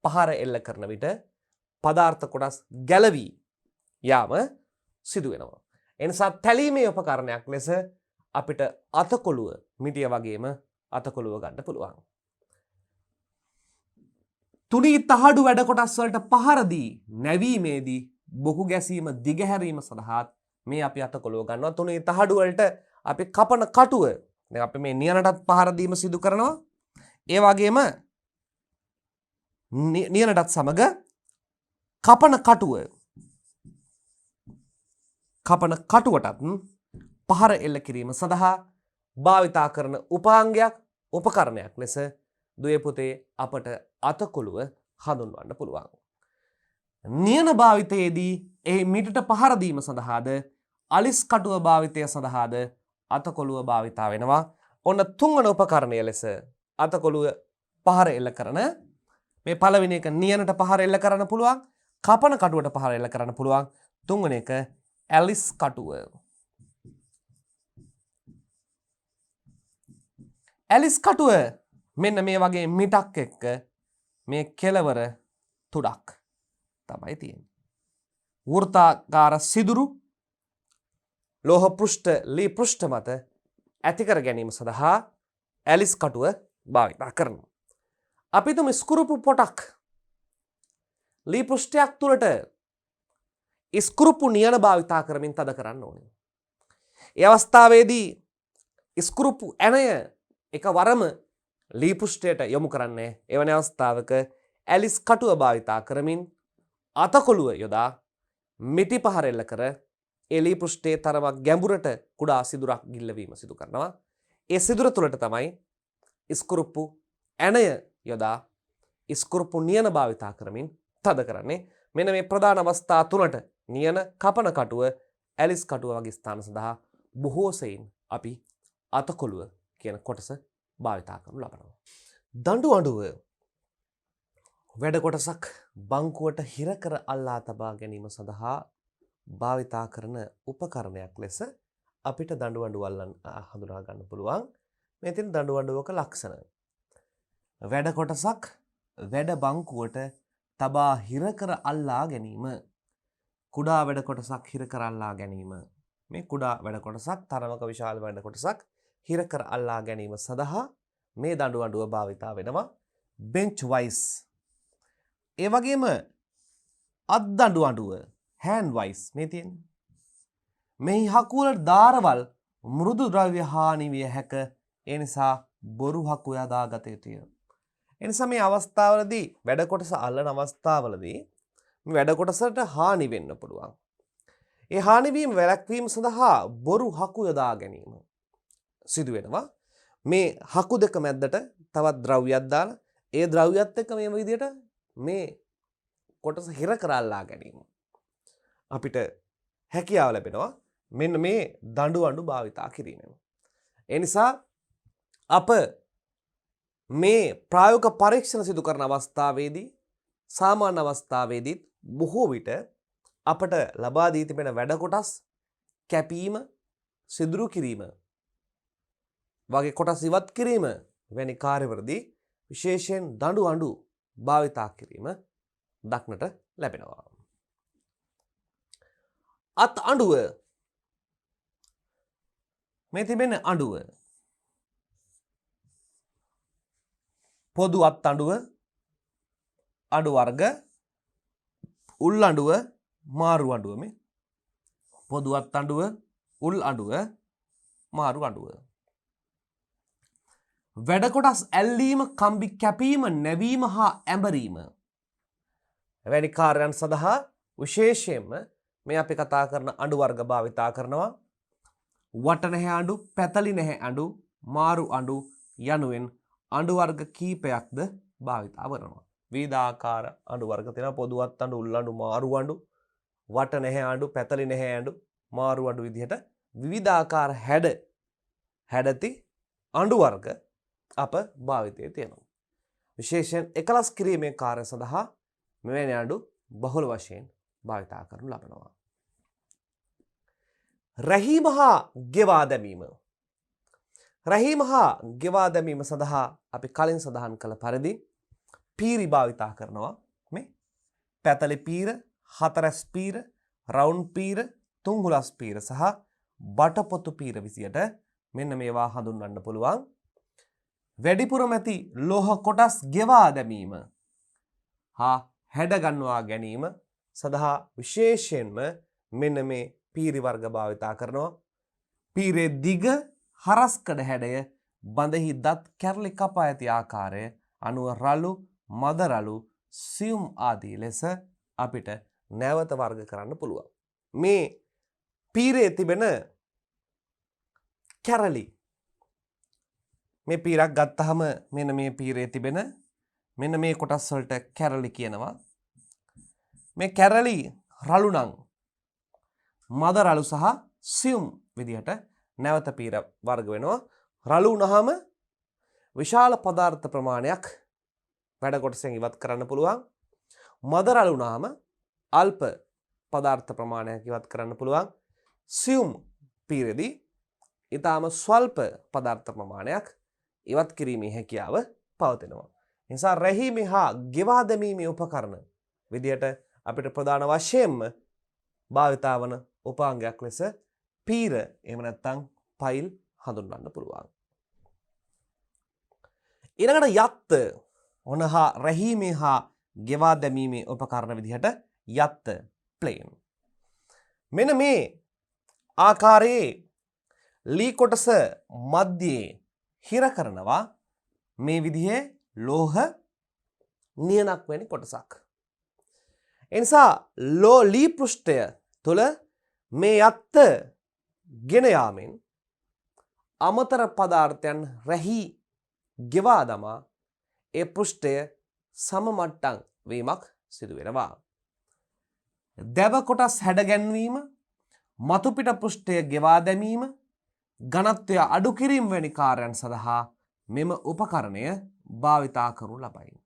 පහර එල්ල කරන විට පදාර්ථ කොටස් ගැලවී යාම සිදු වෙනවා. ඒ නිසා තැලීමේ උපකරණයක් ලෙස අපිට අතකොළුව මිටිය වගේම අතකොළුව ගන්න පුළුවන්. තුනී තහඩු වැඩ කොටස් වලට පහර දී නැවීමේදී බොහු ගැසීම දිගහැරීම සඳහා මේ අපි අතකොළුව ගන්නවා. තුනී තහඩු වලට අපි කපන කටුව දැන් අපි මේ නියනටත් පහර දීම සිදු කරනවා. ඒ වගේම නියනටත් සමග කපන කටුවටත් පහර එල්ල කිරීම සඳහා භාවිතා කරන උපකරණයක් ලෙස දුවේ පුතේ අපට අතකොළුව හඳුන්වන්න පුළුවන්. නියන භාවිතයේදී එහි මිටට පහර දීම සඳහාද අලිස් කටුව භාවිතය සඳහාද අතකොළුව භාවිතා වෙනවා. ඔන්න තුන්වන උපකරණය ලෙස අතකොළුව පහර එල්ල කරන මේ පළවෙනි එක නියනට පහර එල්ල කරන්න පුළුවන්, කපන කටුවට පහර එල්ල කරන්න පුළුවන්. තුන්වෙනි එක ඇලිස් කටුව. ඇලිස් කටුව මෙන්න මේ වගේ මිටක් එක්ක මේ කෙලවර තුඩක් තමයි තියෙන්නේ. වෘත්තාකාර සිදුරු ලෝහ පෘෂ්ඨ ලී පෘෂ්ඨ මත ඇති කර ගැනීම සඳහා ඇලිස් කටුව භාවිත කරනවා. අපි තුමු ස්කුරුප්පු පොටක් ලී පෘෂ්ඨයක් තුලට ස්කුරුප්පු නියන භාවිතා කරමින් තද කරන්න ඕනේ. ඒ අවස්ථාවේදී ස්කුරුප්පු ඇණය එකවරම ලී පෘෂ්ඨයට යොමු කරන්නේ එවැනි අවස්ථාවක ඇලිස් කටුව භාවිතා කරමින් අතකොළුව යොදා මිටි පහර එල්ල කර ඒ ලී පෘෂ්ඨයේ තරමක් ගැඹුරට කුඩා සිදුරක් ගිල්ලවීම සිදු කරනවා. ඒ සිදුර තුළට තමයි ස්කුරුප්පු ඇණය යොදා ස්කුරුප්පු නියන භාවිතා කරමින් තද කරන්නේ. මෙන්න මේ ප්‍රධාන අවස්ථා තුනට නියන කපන කටුව ඇලිස් කටුව වගේ ස්ථාන සඳහා බොහෝ සෙයින් අපි අතකොළුව කියන කොටස භාවිතා කරනු ලබනවා. දඬු අඬුව වැඩ කොටසක් බංකුවට හිර කර අල්ලා තබා ගැනීම සඳහා භාවිතා කරන උපකරණයක් ලෙස අපිට දඬු අඬුව හඳුනා ගන්න පුළුවන්. මේ තියෙන දඬු අඬුවක ලක්ෂණ. වැඩ කොටසක් වැඩ බංකුවට තබා හිර කර අල්ලා ගැනීම. කුඩා වැඩ කොටසක් හිර කර අල්ලා ගැනීම. මේ කුඩා වැඩ කොටසක් තරමක විශාල වැඩ කොටසක් හිර කර අල්ලා ගැනීම සඳහා මේ දඬු අඬුව භාවිතා වෙනවා. Bench vice. ඒ වගේම අත් දඬු අඬුව hand wise මේ තියෙන්නේ. මෙහි හකුවල දාරවල් මෘදු ද්‍රව්‍ය හානි විය හැක. ඒ නිසා බොරු හකු යදාගත යුතුය. ඒ නිසා මේ අවස්ථාවලදී වැඩ කොටස අල්ලන අවස්ථාවලදී මේ වැඩ කොටසට හානි වෙන්න පුළුවන්. ඒ හානි වීම වැළැක්වීම සඳහා බොරු හකු යොදා ගැනීම සිදු වෙනවා. මේ හකු දෙක මැද්දට තවත් ද්‍රව්‍යයක් දාලා ඒ ද්‍රව්‍යයත් එක්ක මේ විදිහට මේ කොටස හිර කරලා ගැනීම අපිට හැකියාව ලැබෙනවා. මෙන්න මේ දඬු අඬු භාවිතා කිරීමෙන්. ඒ නිසා අප මේ ප්‍රායෝගික පරීක්ෂණ සිදු කරන අවස්ථාවේදී සාමාන්‍ය අවස්ථාවේදී බොහෝ විට අපට ලබා දී තිබෙන වැඩ කොටස් කැපීම, සිදුරු කිරීම වගේ කොටස් ඉවත් කිරීම වැනි කාර්යවලදී විශේෂයෙන් දඬු අඬු භාවිතා කිරීම දක්නට ලැබෙනවා. අත් අඬුව මේ තිබෙන අඬුව පොදු අත් අඬුව, අඬු වර්ග, උල් අඬුව, මාරු අඬුව. මේ පොදු අත් අඬුව, උල් අඬුව, මාරු අඬුව. වැඩ කොටස් ඇල්ලීම, කම්බි කැපීම, නැවීම හා ඇඹරීම වැනි කාර්යයන් සඳහා විශේෂයෙන්ම මේ අපි කතා කරන අඬු වර්ග භාවිතා කරනවා. වට නැහැ අඬු, පැතලි නැහැ අඬු, මාරු අඬු යනුවෙන් අඬු වර්ග කීපයක්ද භාවිතා කරනවා. විවිධාකාර අඬු වර්ග තියෙනවා. පොදු අත් අඬු, උල් අඬු, මාරු අඬු, වට නැහැ අඬු, පැතලි නැහැ අඬු, මාරු අඬු විදිහට විවිධාකාර හැඩති අඬු වර්ග අප භාවිතයේ තියෙනවා. විශේෂයෙන් එකලස් කිරීමේ කාර්ය සඳහා මෙවැනි අඬු බහුල වශයෙන් භාවිතා කරනු ලබනවා. රැහීම හා ගෙවා දැමීම. රැහීම හා ගෙවා දැමීම සඳහා අපි කලින් සඳහන් කළ පරිදි පීරි භාවිතා කරනවා. මේ පැතලි පීර, හතරැස් පීර, රවුන්ඩ් පීර, තුන්හුලස් පීර සහ බටපොතු පීර විදියට මෙන්න මේවා හඳුන්වන්න පුළුවන්. වැඩිපුරම ඇති ලෝහ කොටස් ගෙවා දැමීම හා හැඩ ගන්වා ගැනීම සඳහා විශේෂයෙන්ම මෙන්න මේ පීරි වර්ග භාවිතා කරනවා. පීරේ දිග හරස්කඩ හැඩය, බඳෙහි දත් කැරලි කපා ඇති ආකාරය, අනුව රළු, මද රළු, සියුම් ආදී ලෙස අපිට නැවත වර්ග කරන්න පුළුවන්. මේ පීරේ තිබෙන කැරලි, මේ පීරක් ගත්තහම මෙන්න මේ පීරේ තිබෙන මෙන්න මේ කොටස් වලට කැරලි කියනවා. මේ කැරලි රළු නම් මද රළු සහ සියුම් විදිහට නැවත පීර වර්ග වෙනවා. රළු වුණාම විශාල පදාර්ථ ප්‍රමාණයක් වැඩ කොටසෙන් ඉවත් කරන්න පුළුවන්. මද රළු වුණාම අල්ප පදාර්ථ ප්‍රමාණයක් ඉවත් කරන්න පුළුවන්. සියුම් පීරෙදී ඊටාම ස්වල්ප පදාර්ථ ප්‍රමාණයක් ඉවත් කිරීමේ හැකියාව පවතිනවා. නිසා රැහීමේ හා ගෙවා දැමීමේ උපකරණ විදියට අපිට ප්‍රධාන වශයෙන්ම භාවිතා වන උපාංගයක් ලෙස පීර එහෙම නැත්නම් පයිල් හඳුන්වන්න පුළුවන්. ඊළඟට යත්ත ඔනහා රැහීමේ හා ගෙවා දැමීමේ උපකරණ විදිහට යත්ත ප්ලේන්. මෙන්න මේ ආකාරයේ ලී කොටස මැදේ හිර කරනවා මේ විදිහේ ලෝහ නියනක් වැනි කොටසක්. එනිසා ලී පෘෂ්ඨය තුළ මේ යත්ත ගෙන යාමෙන් අමතර පදාර්ථයන් රැහි ගෙවා දමා ඒ පෘෂ්ඨය සම මට්ටම් වීමක් සිදු වෙනවා. දැව කොටස් හැඩගැන්වීම, මතු පිට පෘෂ්ඨය ගෙවා දැමීම, ඝනත්වය අඩු කිරීම වැනි කාර්යයන් සඳහා මෙම උපකරණය භාවිතා කරනු ලබයි.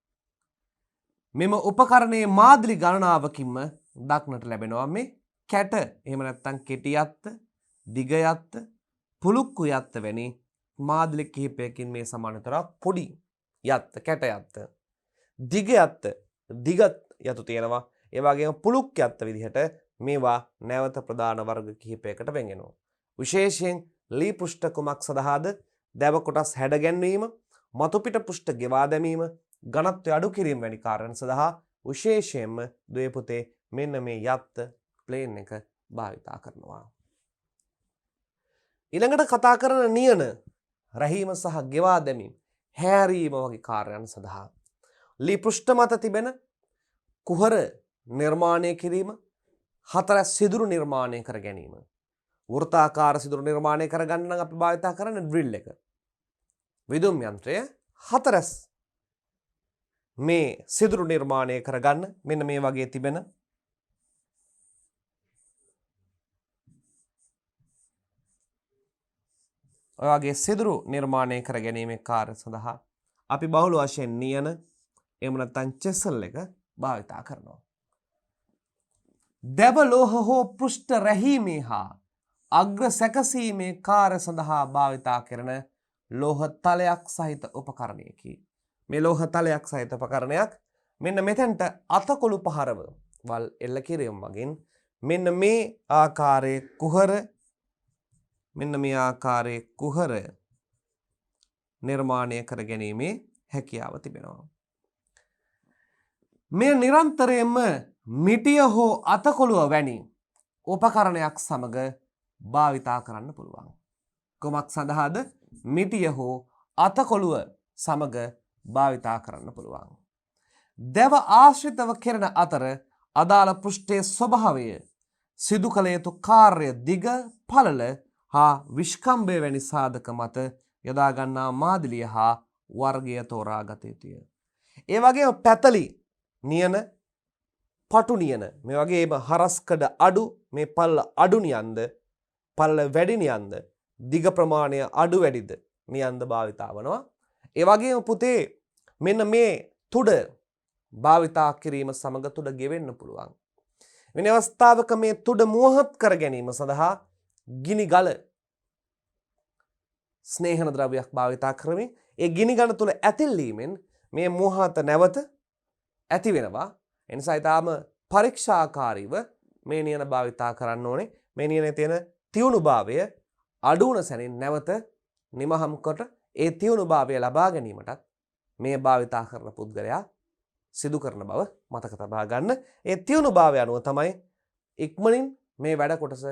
මෙම උපකරණයේ මාදිලි ගණනාවකින්ම දක්නට ලැබෙනවා මේ කැට එහෙම නැත්නම් කෙටි යත්ත, දිග යත්ත, පුලුක්කු යත්ත වැනි මාදිලි කිහිපයකින් මේ සමානතරක් පොඩි යත්ත, කැට යත්ත, දිග යත්ත, දිගත් යතු තියෙනවා. ඒ වගේම පුලුක් යත්ත විදිහට මේවා නැවත ප්‍රධාන වර්ග කිහිපයකට වෙන්වෙනවා. විශේෂයෙන් ලී පෘෂ්ඨ කුමක් සඳහාද? දැව කොටස් හැඩගැන්වීම, මතු පිට පෘෂ්ඨ ගෙවා දැමීම, ඝනත්වය අඩු කිරීම වැනි කාරණා සඳහා විශේෂයෙන්ම දුවේ පුතේ මෙන්න මේ යත්ත ප්ලේන් එක භාවිතා කරනවා. ඊළඟට කතා කරන නියන රැහීම සහ ගෙවා දැමීම, හැරීම වගේ කාර්යයන් සඳහා ලී පෘෂ්ඨ මත තිබෙන කුහර නිර්මාණය කිරීම, හතරස් සිදුරු නිර්මාණය කර ගැනීම, වෘත්තාකාර සිදුරු නිර්මාණය කර ගන්න නම් අපි භාවිතා කරන ඩ්‍රිල් එක, විදුම් යන්ත්‍රය, හතරස් මේ සිදුරු නිර්මාණය කරගන්න මෙන්න මේ වගේ තිබෙන ඔය වගේ සිදුරු නිර්මාණය කර ගැනීමේ කාර්ය සඳහා අපි බහුල වශයෙන් නියන එහෙම නැත්නම් චෙසල් එක භාවිතා කරනවා. දැව ලෝහ හෝ පෘෂ්ඨ රැහීමේ හා අග්‍ර සැකසීමේ කාර්ය සඳහා භාවිතා කරන ලෝහ තලයක් සහිත උපකරණයකි. මේ ලෝහ තලයක් සහිත උපකරණයක් මෙන්න මෙතෙන්ට අතකොළු පහරව වල් එල්ල කිරීම වගින් මෙන්න මේ ආකාරයේ කුහර නිර්මාණය කර ගැනීමේ හැකියාව තිබෙනවා. මේ නිරන්තරයෙන්ම මිටිය හෝ අතකොළුව වැනි උපකරණයක් සමග භාවිතා කරන්න පුළුවන්. කුමක් සඳහාද? මිටිය හෝ අතකොළුව සමග භාවිතා කරන්න පුළුවන්. දැව ආශ්‍රිතව කෙරෙන අතර අදාළ පෘෂ්ඨයේ ස්වභාවය, සිදු කළ යුතු කාර්ය, දිග, පළල හා විස්කම්භය වැනි සාධක මත යොදා ගන්නා මාදිලිය හා වර්ගය තෝරා ගත යුතුය. ඒ වගේම පැතලි නියන, පටු නියන, මේ වගේම හරස්කඩ අඩු, මේ පල්ල අඩු නියන්ද, පල්ල වැඩි නියන්ද, දිග ප්‍රමාණය අඩු වැඩිද නියන්ද භාවිතා වනවා. ඒ වගේම පුතේ මෙන්න මේ තුඩ භාවිතා කිරීම සමග තුඩ ගෙවෙන්න පුළුවන්. වෙන අවස්ථාවක මේ තුඩ මෝහත් කර ගැනීම සඳහා ගිනි ගල ස්නේහන ද්‍රව්‍යයක් භාවිතා කරමින් ඒ ගිනි ගල තුල ඇතිල්ලීමෙන් මේ මෝහත නැවත ඇති වෙනවා. එනිසා ඊටාම පරීක්ෂාකාරීව මේ නියන භාවිතා කරන්න ඕනේ. මේ නියනේ තියෙන තියුණුභාවය අඩු වුණ සැනින් නැවත නිමහම් කොට ඒ තියුණුභාවය ලබා ගැනීමටත් මේ භාවිතා කරන පුද්ගලයා සිදු කරන බව මතක තබා ගන්න. ඒ තියුණුභාවය අනුව තමයි ඉක්මනින් මේ වැඩ කොටස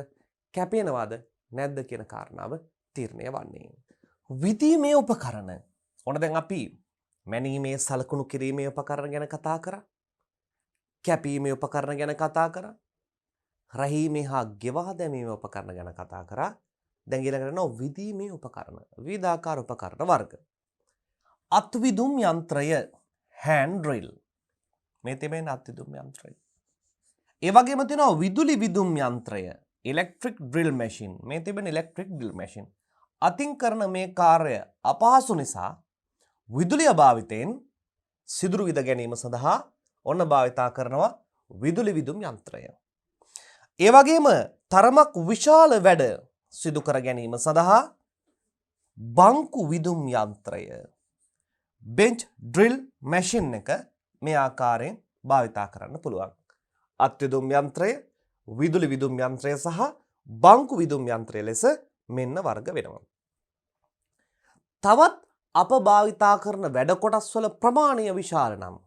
කැපෙනවද නැද්ද කියන කාරණාව තීරණය වන්නේ. විදීමේ උපකරණ. ඔන්න දැන් අපි මැනීමේ සලකුණු කිරීමේ උපකරණ ගැන කතා කරා. කැපීමේ උපකරණ ගැන කතා කරා. රැහීමේ හා ගෙවා දැමීමේ උපකරණ ගැන කතා කරා. දැන් ඊළඟට යනවා විදීමේ උපකරණ. විවිධාකාර උපකරණ වර්ග. අත්විදුම් යන්ත්‍රය, hand drill. මේ තිබෙන අත්විදුම් යන්ත්‍රය. ඒ වගේම තියෙනවා විදුලි විදුම් යන්ත්‍රය, electric drill machine. මේ තිබෙන electric drill machine. අතින් කරන මේ කාර්ය අපහසු නිසා විදුලිය භාවිතයෙන් සිදුරු විද ගැනීම සඳහා ඔන්න භාවිතා කරනවා විදුලි විදුම් යන්ත්‍රය. ඒ වගේම තරමක් විශාල වැඩ සිදු කර ගැනීම සඳහා බංකු විදුම් යන්ත්‍රය bench drill machine එක මේ ආකාරයෙන් භාවිතා කරන්න පුළුවන්. අත්විදුම් යන්ත්‍රය, විදුලි විදුම් යන්ත්‍රය සහ බංකු විදුම් යන්ත්‍රය ලෙස මෙන්න වර්ග වෙනවා. තවත් අප භාවිතා කරන වැඩ කොටස් වල ප්‍රමාණය විශාල නම්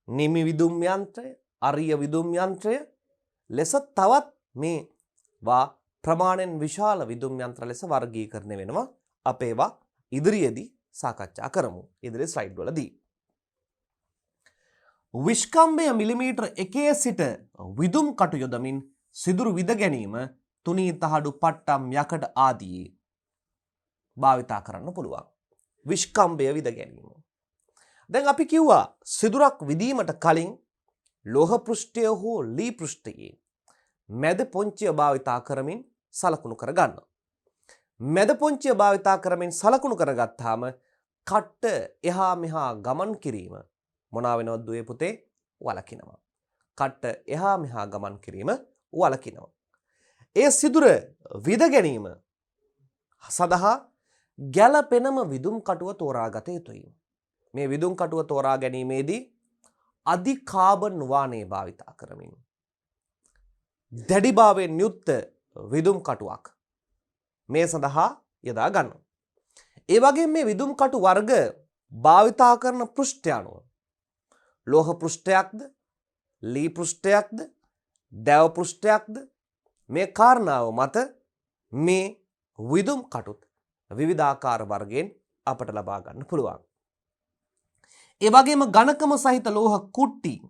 නිමි විදුම් යන්ත්‍රය, අරිය විදුම් යන්ත්‍රය ලෙස තවත් මේවා ප්‍රමාණයෙන් විශාල විදුම් යන්ත්‍ර ලෙස වර්ගීකරණය වෙනවා. අප ඒවා ඉදිරියේදී සාකච්ඡා කරමු. ඉදිරි ස්ලයිඩ් වලදී. විස්කම්භය මිලිමීටර් 1 සිට විදුම් කටු යොදමින් සිදුරු විද ගැනීම තුනී තහඩු පට්ටම් යකඩ ආදී භාවිතා කරන්න පුළුවන්. විස්කම්භය විද ගැනීම. දැන් අපි කිව්වා සිදුරක් විදීමට කලින් ලෝහ පෘෂ්ඨය හෝ ලී පෘෂ්ඨයේ මැද පොන්චිය භාවිතා කරමින් සලකුණු කරගන්න. මැද පොන්චිය භාවිතා කරමින් සලකුණු කරගත්තාම කට්ට එහා මෙහා ගමන් කිරීම මොනවා වෙනවද දුවේ පුතේ? වලකිනවා. කට්ට එහා මෙහා ගමන් කිරීම වලකිනවා. ඒ සිදුර විද ගැනීම සඳහා ගැළපෙනම විදුම් කටුව තෝරාගත යුතුයි. මේ විදුම් කටුව තෝරා ගැනීමේදී අධි කාබන් වානේ භාවිතා කරමින් දැඩිභාවයෙන් යුක්ත විදුම් කටුවක් මේ සඳහා යොදා ගන්න. ඒ වගේම මේ විදුම් කටු වර්ග භාවිතා කරන පෘෂ්ඨය අනුව ලෝහ පෘෂ්ඨයක්ද, ලී පෘෂ්ඨයක්ද, දැව පෘෂ්ඨයක්ද මේ කාරණාව මත මේ විදුම් කටුත් විවිධාකාර වර්ගයෙන් අපට ලබා ගන්න පුළුවන්. ඒ වගේම ඝනකම සහිත ලෝහ කුට්ටි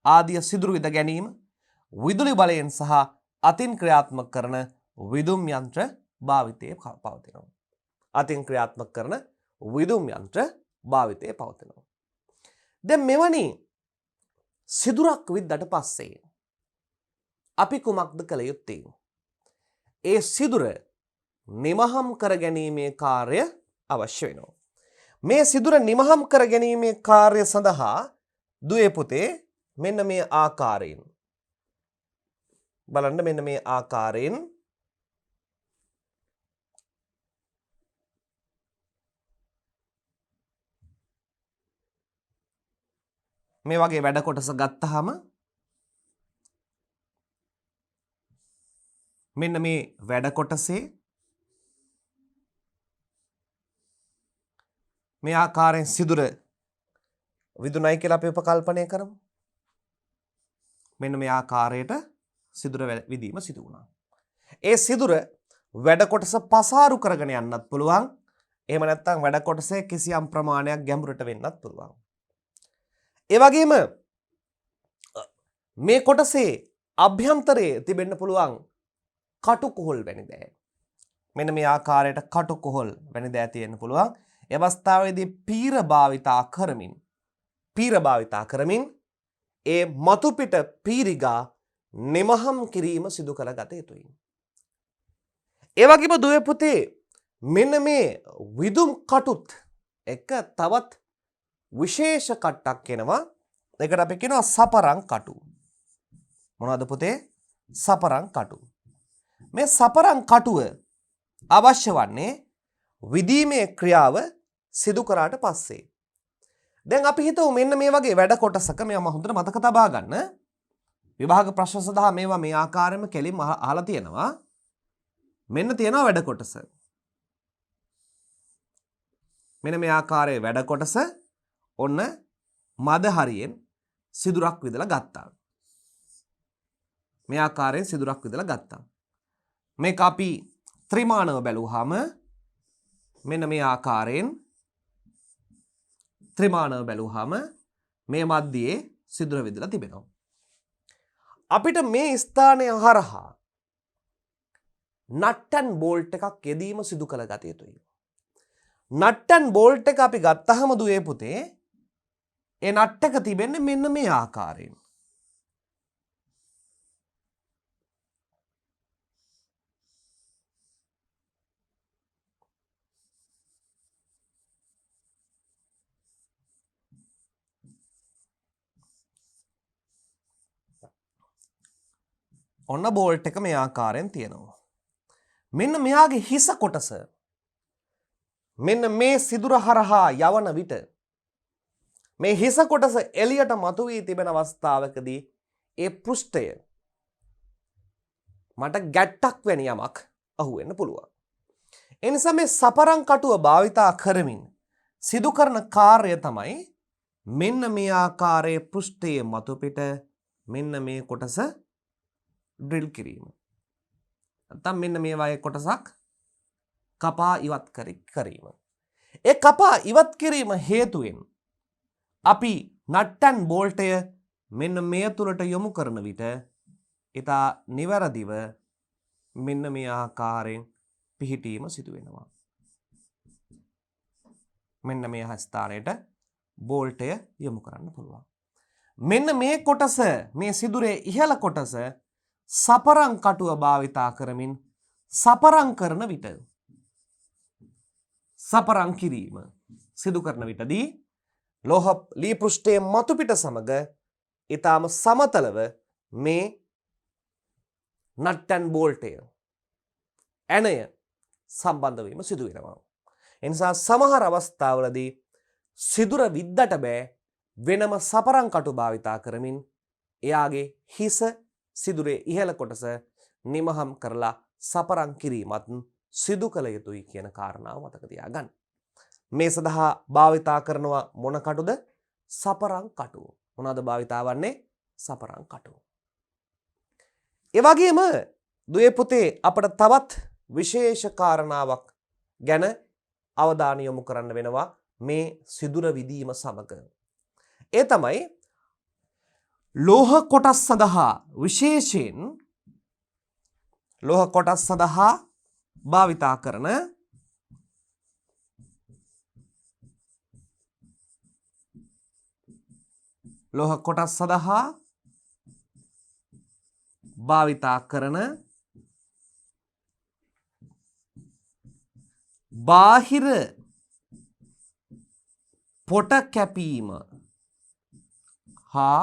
ආදිය සිදුරු විද ගැනීම විදුලි බලයෙන් සහ අතින් ක්‍රියාත්මක කරන විදුම් යන්ත්‍ර භාවිතයේ පවතිනවා. අතින් ක්‍රියාත්මක කරන විදුම් යන්ත්‍ර භාවිතයේ පවතිනවා. දැන් මෙවැනි සිදුරක් විද්දට පස්සේ අපි කුමක්ද කළ යුත්තේ? ඒ සිදුර නිමහම් කර ගැනීමේ කාර්ය අවශ්‍ය වෙනවා. මේ සිදුර නිමහම් කර ගැනීමේ කාර්ය සඳහා දුවේ පුතේ මෙන්න මේ ආකාරයෙන් බලන්න, මෙන්න මේ ආකාරයෙන් මේ වගේ වැඩ කොටස ගත්තාම මෙන්න මේ වැඩ කොටසේ මේ ආකාරයෙන් සිදුර විදුණයි කියලා අපි උපකල්පනය කරමු. මෙන්න මේ ආකාරයට සිදුර විදීම සිදු වුණා. ඒ සිදුර වැඩ කොටස පසාරු කරගෙන යන්නත් පුළුවන්. එහෙම නැත්නම් වැඩ කොටසේ කිසියම් ප්‍රමාණයක් ගැඹුරට වෙන්නත් පුළුවන්. ඒ වගේම මේ කොටසේ අභ්‍යන්තරයේ තිබෙන්න පුළුවන් කටු කොහොල් වැනි දෑ. මෙන්න මේ ආකාරයට කටු කොහොල් වැනි දෑ තියෙන්න පුළුවන්. ඒ අවස්ථාවේදී පීර භාවිතා කරමින් ඒ මතු පිට පීරිගා නිමහම් කිරීම සිදු කරගත යුතුයි. ඒ වගේම දුවේ පුතේ මෙන්න මේ විදුම් කටුත් එක තවත් විශේෂ කට්ටක් එනවා. ඒකට අපි කියනවා සපරං කටු. මොනවද පුතේ? සපරං කටු. මේ සපරං කටුව අවශ්‍ය වන්නේ විදීමේ ක්‍රියාව සිදු කරාට පස්සේ. දැන් අපි හිතමු මෙන්න මේ වගේ වැඩ කොටසක මේවා හොඳට මතක තබා ගන්න. විභාග ප්‍රශ්න සඳහා මේවා මේ ආකාරයෙන්ම කෙලින්ම අහලා තියෙනවා. මෙන්න තියෙනවා වැඩ කොටස. මෙන්න මේ ආකාරයේ වැඩ කොටස ඔන්න මද හරියෙන් සිදුරක් විදලා ගත්තා. මේ ආකාරයෙන් සිදුරක් විදලා ගත්තා. මේක අපි ත්‍රිමාණව බැලුවාම මෙන්න මේ ආකාරයෙන් ත්‍රිමාණව බැලුවාම මේ මැදයේ සිදුර විදලා තිබෙනවා. අපිට මේ ස්ථානය හරහා නට්ටන් බෝල්ට් එකක් යෙදීම සිදු කළ ගත යුතුයි. නට්ටන් බෝල්ට් එක අපි ගත්තහම දුවේ පුතේ ඒ නට් එක තිබෙන්නේ මෙන්න මේ ආකාරයෙන්. ඔන්න බෝල්ට් එක මේ ආකාරයෙන් තියෙනවා. මෙන්න මෙයාගේ හිස කොටස මෙන්න මේ සිදුර හරහා යවන විට මේ හිස කොටස එළියට මතුවී තිබෙන අවස්ථාවකදී ඒ පෘෂ්ඨය මට ගැට්ටක් වැනි යමක් අහුවෙන්න පුළුවන්. ඒ නිසා මේ සපරම් කටුව භාවිතා කරමින් සිදු කරන කාර්යය තමයි මෙන්න මේ ආකාරයේ පෘෂ්ඨයේ මතු පිට මෙන්න මේ කොටස ඩ්‍රිල් කිරීම. නැත්නම් මෙන්න මේ වගේ කොටසක් කපා ඉවත් කිරීම. ඒ කපා ඉවත් කිරීම හේතුවෙන් අපි නට්ටන් බෝල්ටය මෙන්න මේ තුලට යොමු කරන විට ඊට නිවැරදිව මෙන්න මේ ආකාරයෙන් පිහිටීම සිදු වෙනවා. මෙන්න මේ ස්ථානයට බෝල්ටය යොමු කරන්න පුළුවන්. මෙන්න මේ කොටස මේ සිදුරේ ඉහළ කොටස සපරම් කටුව භාවිතා කරමින් සපරම් කරන විට සපරම් කිරීම සිදු කරන විටදී ලෝහ ලී පෘෂ්ඨයේ මතු පිට සමග ඊටාම සමතලව මේ නට් ඇන් බෝල්ටය ඇණය සම්බන්ධ වීම සිදු වෙනවා. ඒ නිසා සමහර අවස්ථාවලදී සිදුර විද්දට බෑ වෙනම සපරම් කටු භාවිතා කරමින් එයාගේ හිස සිදුරේ ඉහළ කොටස නිමහම් කරලා සපරම් කිරීමත් සිදු කළ යුතුයි කියන කාරණාව මතක තියාගන්න. මේ සඳහා භාවිතා කරනවා මොන කටුද? සපරම් කටු. මොනවාද භාවිතා වන්නේ? සපරම් කටු. ඒ වගේම දුවේ පුතේ අපිට තවත් විශේෂ කාරණාවක් ගැන අවධානය යොමු කරන්න වෙනවා මේ සිදුර විදීම සමග. ඒ තමයි ලෝහ කොටස් සඳහා විශේෂයෙන් ලෝහ කොටස් සඳහා භාවිතා කරන ලෝහ කොටස් සඳහා භාවිතා කරන බාහිර පොට කැපීම හා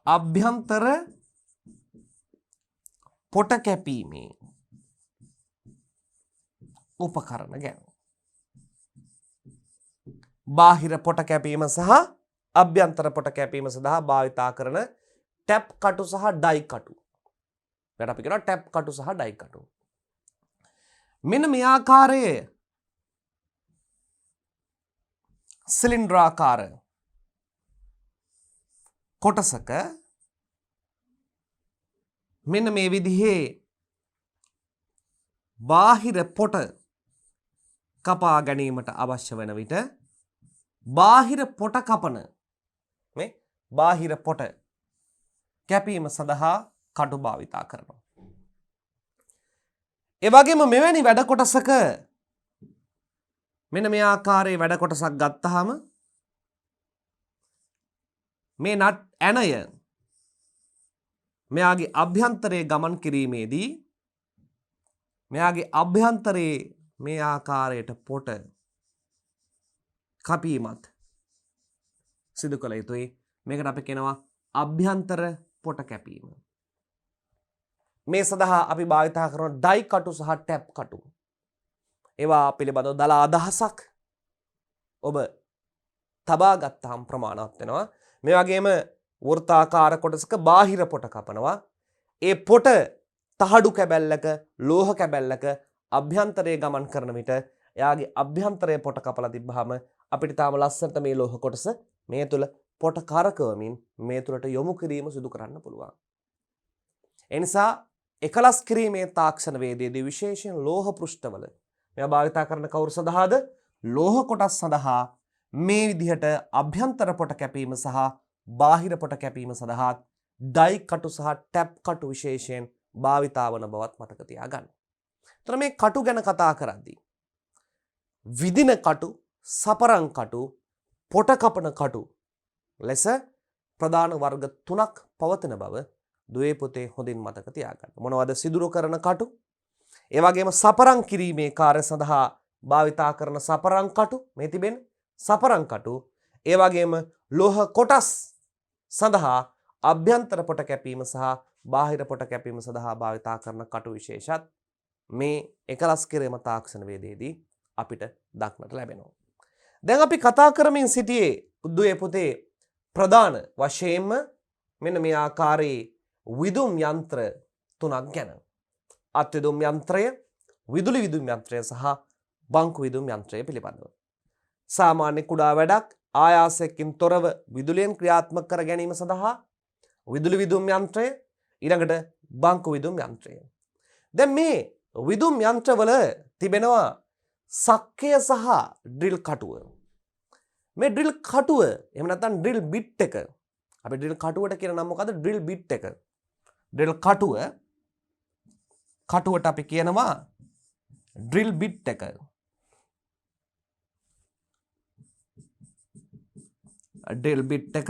අභ්‍යන්තර පොට කැපීමේ උපකරණ ගැන. බාහිර පොට කැපීම සහ අභ්‍යන්තර පොට කැපීම සඳහා භාවිතා කරන ටැප් කටු සහ ඩයි කටු. මේකට අපි කියනවා ටැප් කටු සහ ඩයි කටු. මෙන්න මේ ආකාරයේ සිලින්ඩ්‍රාකාර කොටසක මෙන්න මේ විදිහේ බාහිර පොට කපා ගැනීමට අවශ්‍ය වන විට බාහිර පොට කපන මේ බාහිර පොට කැපීම සඳහා කටු භාවිතා කරනවා. ඒ වගේම මෙවැනි වැඩ කොටසක මෙන්න මේ ආකාරයේ වැඩ කොටසක් ගත්තාම මේ නට් ඇණය මෙයාගේ අභ්‍යන්තරයේ ගමන් කිරීමේදී මෙයාගේ අභ්‍යන්තරයේ මේ ආකාරයට පොට කපීමත් සිදු කළ යුතුයි. මේකට අපි කියනවා අභ්‍යන්තර පොට කැපීම. මේ සඳහා අපි භාවිතා කරන ඩයි කටු සහ ටැප් කටු. ඒවා පිළිබඳව දල අදහසක් ඔබ තබා ගත්තාම ප්‍රමාණවත් වෙනවා. මේ වගේම වෘත්තාකාර කොටසක බාහිර පොට කපනවා. ඒ පොට තහඩු කැබැල්ලක ලෝහ කැබැල්ලක අභ්‍යන්තරයේ ගමන් කරන විට එයාගේ අභ්‍යන්තරයේ පොට කපලා තිබ්බහම අපිට තාම ලස්සනට මේ ලෝහ කොටස මේ තුල පොට කරකවමින් මේ තුලට යොමු කිරීම සිදු කරන්න පුළුවන්. ඒ නිසා එකලස් කිරීමේ තාක්ෂණ වේදයේදී විශේෂයෙන් ලෝහ පෘෂ්ඨවල මේවා භාවිතා කරන කවුරු සඳහාද? ලෝහ කොටස් සඳහා මේ විදිහට අභ්‍යන්තර පොට කැපීම සහ බාහිර පොට කැපීම සඳහා ඩයි කටු සහ ටැප් කටු විශේෂයෙන් භාවිතා වන බවත් මතක තියාගන්න. එතන මේ කටු ගැන කතා කරද්දී විදින කටු, සපරම් කටු, පොට කපන කටු ලෙස ප්‍රධාන වර්ග 3ක් පවතින බව දුවේ පුතේ හොඳින් මතක තියාගන්න. මොනවද? සිදුරු කරන කටු, ඒ වගේම සපරම් කිරීමේ කාර්ය සඳහා භාවිතා කරන සපරම් කටු, මේ තිබෙන්නේ සපරම් කටු, ඒ වගේම ලෝහ කොටස් සඳහා අභ්‍යන්තර පොට කැපීම සහ බාහිර පොට කැපීම සඳහා භාවිතා කරන කටු විශේෂත් මේ එකලස් කිරීම තාක්ෂණ වේදයේදී අපිට දක්නට ලැබෙනවා. දැන් අපි කතා කරමින් සිටියේ උද්දුවේ පුතේ ප්‍රධාන වශයෙන්ම මෙන්න මේ ආකාරයේ විදුම් යන්ත්‍ර තුනක් ගැන. අත්විදුම් යන්ත්‍රය, විදුලි විදුම් යන්ත්‍රය සහ බංකු විදුම් යන්ත්‍රය පිළිබඳව. සාමාන්‍ය කුඩා වැඩක් ආයාසයකින් තොරව විදුලියෙන් ක්‍රියාත්මක කර ගැනීම සඳහා විදුලි විදුම් යන්ත්‍රය, ඊළඟට බංකු විදුම් යන්ත්‍රය. දැන් මේ විදුම් යන්ත්‍රවල තිබෙනවා සක්කය සහ ඩ්‍රිල් කටුව. මේ ඩ්‍රිල් කටුව එහෙම නැත්නම් ඩ්‍රිල් බිට් එක. අපි ඩ්‍රිල් කටුවට කියන නම මොකද්ද? ඩ්‍රිල් බිට් එක. ඩ්‍රිල් කටුවට අපි කියනවා ඩ්‍රිල් බිට් එක. ඩ්‍රිල් බිට් එක.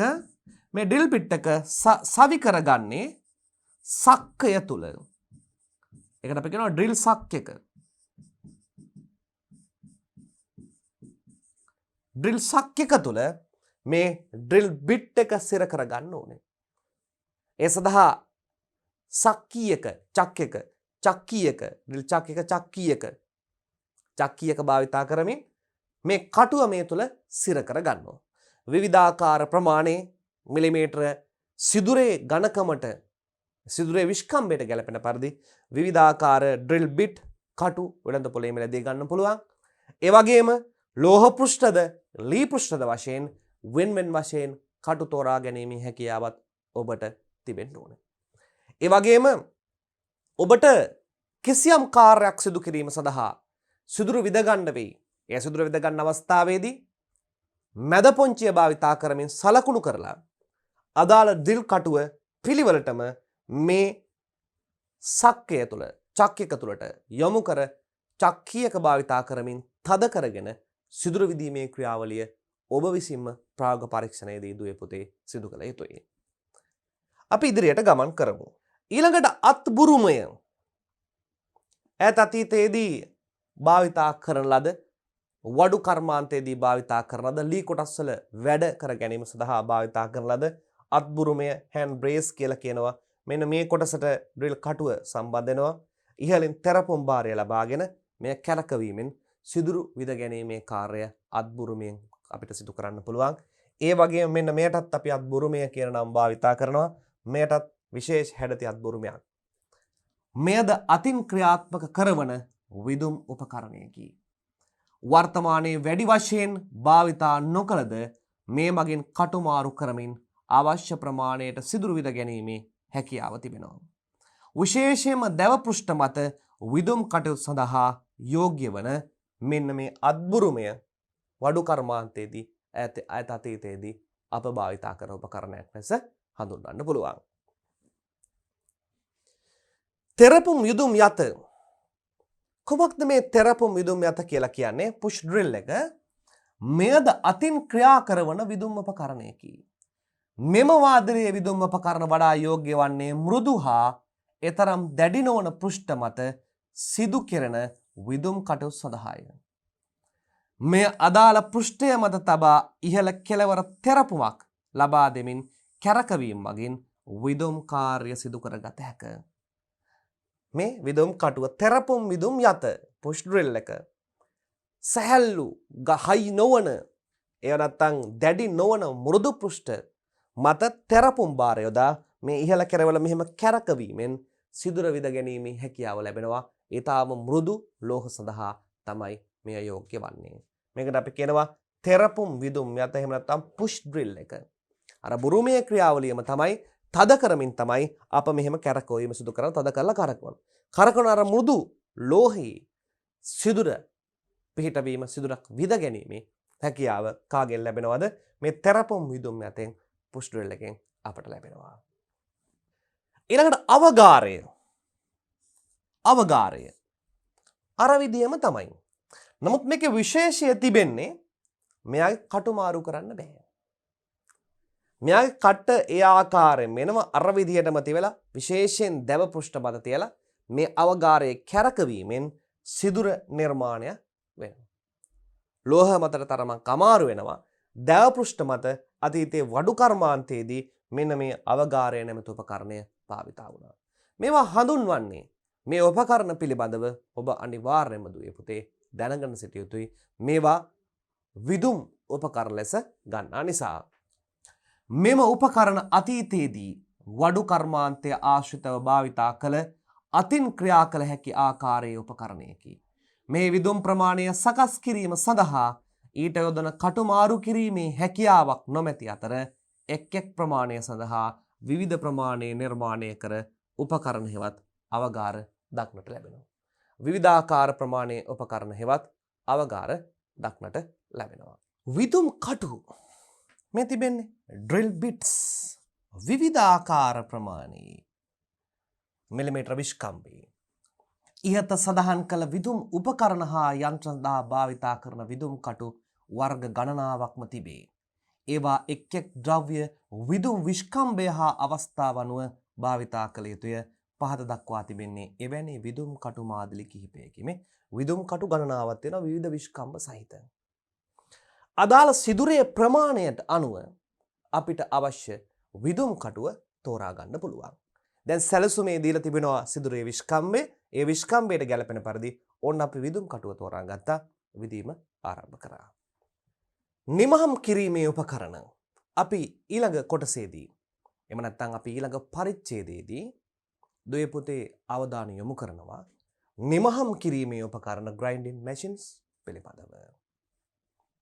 මේ ඩ්‍රිල් බිට් එක සවි කරගන්නේ සක්කය තුල. ඒකට අපි කියනවා ඩ්‍රිල් සක්කයක. ඩ්‍රිල් සක්කයක තුල මේ ඩ්‍රිල් බිට් එක සිර කරගන්න ඕනේ. ඒ සඳහා සක්කියක, චක්කයක, චක්කියක, ඩ්‍රිල් චක්කයක, චක්කියක භාවිතා කරමින් මේ කටුව මේ තුල සිර කරගන්නවා. විවිධාකාර ප්‍රමාණයේ මිලිමීටර සිදුරේ ඝනකමට, සිදුරේ විස්කම්බයට ගැලපෙන පරිදි විවිධාකාර ඩ්‍රිල් බිට් කටු වෙළඳ පොලේ මිලදී ගන්න පුළුවන්. ඒ වගේම ලෝහ පෘෂ්ඨද, ලී පෘෂ්ඨද වශයෙන් වෙන් වශයෙන් කටු තෝරා ගැනීමේ හැකියාවත් ඔබට තිබෙන්න ඕනේ. ඒ වගේම ඔබට කිසියම් කාර්යයක් සිදු කිරීම සඳහා සිදුරු විද ගන්න වෙයි. ඒ සිදුරු විද ගන්න අවස්ථාවේදී මැද පොන්චිය භාවිතා කරමින් සලකුණු කරලා අදාළ ඩ්‍රිල් කටුව පිළිවෙලටම මේ සක්කය තුළ, චක්කයක තුළට යොමු කර චක්කියක භාවිතා කරමින් තද කරගෙන සිදුරු විදීමේ ක්‍රියාවලිය ඔබ විසින්ම ප්‍රායෝගික පරීක්ෂණයේදී දුවේ පුතේ සිදු කළ යුතුයි. අපි ඉදිරියට ගමන් කරමු. ඊළඟට අත්බුරුමය. ඈත අතීතයේදී භාවිතා කරන ලද, වඩු කර්මාන්තයේදී භාවිතා කරන ලද, ලී කොටස් වල වැඩ කර ගැනීම සඳහා භාවිතා කරන ලද අත්බුරුමය, හෑන්ඩ් බ්‍රේස් කියලා කියනවා. මෙන්න මේ කොටසට ඩ්‍රිල් කටුව සම්බන්ධ වෙනවා. ඉහළින් තෙරපුම් භාරය ලබාගෙන මෙය කැරකවීමෙන් සිදුරු විද ගැනීමේ කාර්යය අත්බුරුමයෙන් අපිට සිදු කරන්න පුළුවන්. ඒ වගේම මෙන්න මෙයටත් අපි අත්බුරුමය කියන නම භාවිතා කරනවා. මෙයටත් විශේෂ හැඩති අත්බුරුමයක්. මෙයද අතින් ක්‍රියාත්මක කරවන විදුම් උපකරණයකි. වර්තමානයේ වැඩි වශයෙන් භාවිතා නොකළද මේ මගින් කටුමාරු කරමින් අවශ්‍ය ප්‍රමාණයට සිදුරු විද ගැනීමේ හැකියාව තිබෙනවා. විශේෂයෙන්ම දැව පෘෂ්ඨ මත විදුම් කටයුතු සඳහා යෝග්‍ය වන මෙන්න මේ අත්බුරුමය වඩු කර්මාන්තයේදී ඈත අතීතයේදී අප භාවිතා කරන උපකරණයක් ලෙස හඳුන්වන්න පුළුවන්. තෙරපුම් විදුම් යත. කොහොමද මේ තෙරපුම් විදුම් යත කියලා කියන්නේ? පුෂ් ඩ්‍රිල් එක. මෙයද අතින් ක්‍රියා කරන විදුම් උපකරණයකි. මෙම වාදනයේ විදුම් උපකරණ වඩා යෝග්‍ය වන්නේ මෘදු හා එතරම් දැඩි නොවන පෘෂ්ඨ මත සිදු කෙරෙන විදුම් කටයුතු සඳහාය. මේ අදාළ පෘෂ්ඨය මත තබා ඉහළ කෙළවර තෙරපුමක් ලබා දෙමින් කැරකවීම මගින් විදුම් කාර්ය සිදු කරගත හැක. මේ විදුම් කටුව තෙරපුම් විදුම් යත පුෂ් ඩ්‍රිල් එක සැහැල්ලු ගහයි නොවන, එය නැත්නම් දැඩි නොවන මෘදු පෘෂ්ඨ මත තෙරපුම් භාර යොදා මේ ඉහළ කෙරවල මෙහෙම කැරකවීමෙන් සිදුර විද ගැනීමේ හැකියාව ලැබෙනවා. ඒ තාම මෘදු ලෝහ සඳහා තමයි මෙය යෝග්‍ය වන්නේ. මේකට අපි කියනවා තෙරපුම් විදුම් යත, එහෙම නැත්නම් පුෂ් ඩ්‍රිල් එක. අර බුරුමයේ ක්‍රියාවලියම තමයි තද කරමින් තමයි අප මෙහෙම කැරකවීම සිදු කරන, තද කරලා කරකවන. කරකවන අර මෘදු ලෝහී සිදුර පිහිටවීම, සිදුරක් විද ගැනීමේ හැකියාව කාගෙන් ලැබෙනවද? මේ තෙරපුම් විදුම් යතෙන්, පුෂ් ඩ්‍රිල් එකෙන් අපට ලැබෙනවා. ඊළඟට අවගාරය. අවගාරය අර විදියම තමයි. නමුත් මේකේ විශේෂය තිබෙන්නේ මෙයාගේ කටු මාරු කරන්න බෑ. මෙයාගේ කට ඒ ආකාරයෙන් මෙනම අර විදියටම තියලා විශේෂයෙන් දැව පෘෂ්ඨ මත තියලා මේ අවගාරයේ කැරකවීමෙන් සිදුර නිර්මාණය වෙනවා. ලෝහ මතට තරමක් අමාරු වෙනවා. දැව පෘෂ්ඨ මත අතීතයේ වඩු කර්මාන්තයේදී මෙන්න මේ අවගාරය නැමැති උපකරණය භාවිතා වුණා. මේවා හඳුන්වන්නේ මේ උපකරණ පිළිබඳව ඔබ අනිවාර්යයෙන්ම දුවේ පුතේ දැනගෙන සිටිය යුතුයි. මේවා විදුම් උපකරණ ලෙස ගන්නා නිසා. මෙම උපකරණ අතීතයේදී වඩු කර්මාන්තය ආශ්‍රිතව භාවිතා කළ අතින් ක්‍රියා කළ හැකි ආකාරයේ උපකරණයකි. මේ විදුම් ප්‍රමාණය සකස් කිරීම සඳහා ඊට යොදන කටු මාරු කිරීමේ හැකියාවක් නොමැති අතර එක් එක් ප්‍රමාණය සඳහා විවිධ ප්‍රමාණයේ නිර්මාණය කර උපකරණ හෙවත් අවගාර දක්නට ලැබෙනවා. විවිධාකාර ප්‍රමාණයේ උපකරණ හෙවත් අවගාර දක්නට ලැබෙනවා. විදුම් කටු මේ තිබෙන්නේ ඩ්‍රිල් බිට්ස් විවිධාකාර ප්‍රමාණයේ මිලිමීටර විස්කම්බේ. ඉහත සඳහන් කළ විදුම් උපකරණ හා යන්ත්‍ර සඳහා භාවිතා කරන විදුම් කටු වර්ග ගණනාවක්ම තිබේ. ඒවා එක් එක් ද්‍රව්‍ය විදුම් විස්කම්බය හා අවස්ථාව අනුව භාවිතා කළ යුතුය. පහත දක්වා තිබෙන්නේ එවැනි විදුම් කටු මාදිලි කිහිපයකි. මේ විදුම් කටු ගණනාවක් තියෙනවා විවිධ විස්කම්බ සහිත. අදාළ සිදුරේ ප්‍රමාණයට අනුව අපිට අවශ්‍ය විදුම් කටුව තෝරා ගන්න පුළුවන්. දැන් සැලසුමේ දීලා තිබෙනවා සිදුරේ විස්කම්බය. ඒ විස්කම්බයට ගැලපෙන පරිදි ඕන්න අපි විදුම් කටුව තෝරා ගත්තා. විදීම ආරම්භ කරා. නිමහම් කිරීමේ උපකරණ අපි ඊළඟ කොටසේදී එහෙම නැත්නම් අපි ඊළඟ පරිච්ඡේදයේදී දුවේ පුතේ අවධානය යොමු කරනවා නිමහම් කිරීමේ උපකරණ grinding machines පිළිබඳව.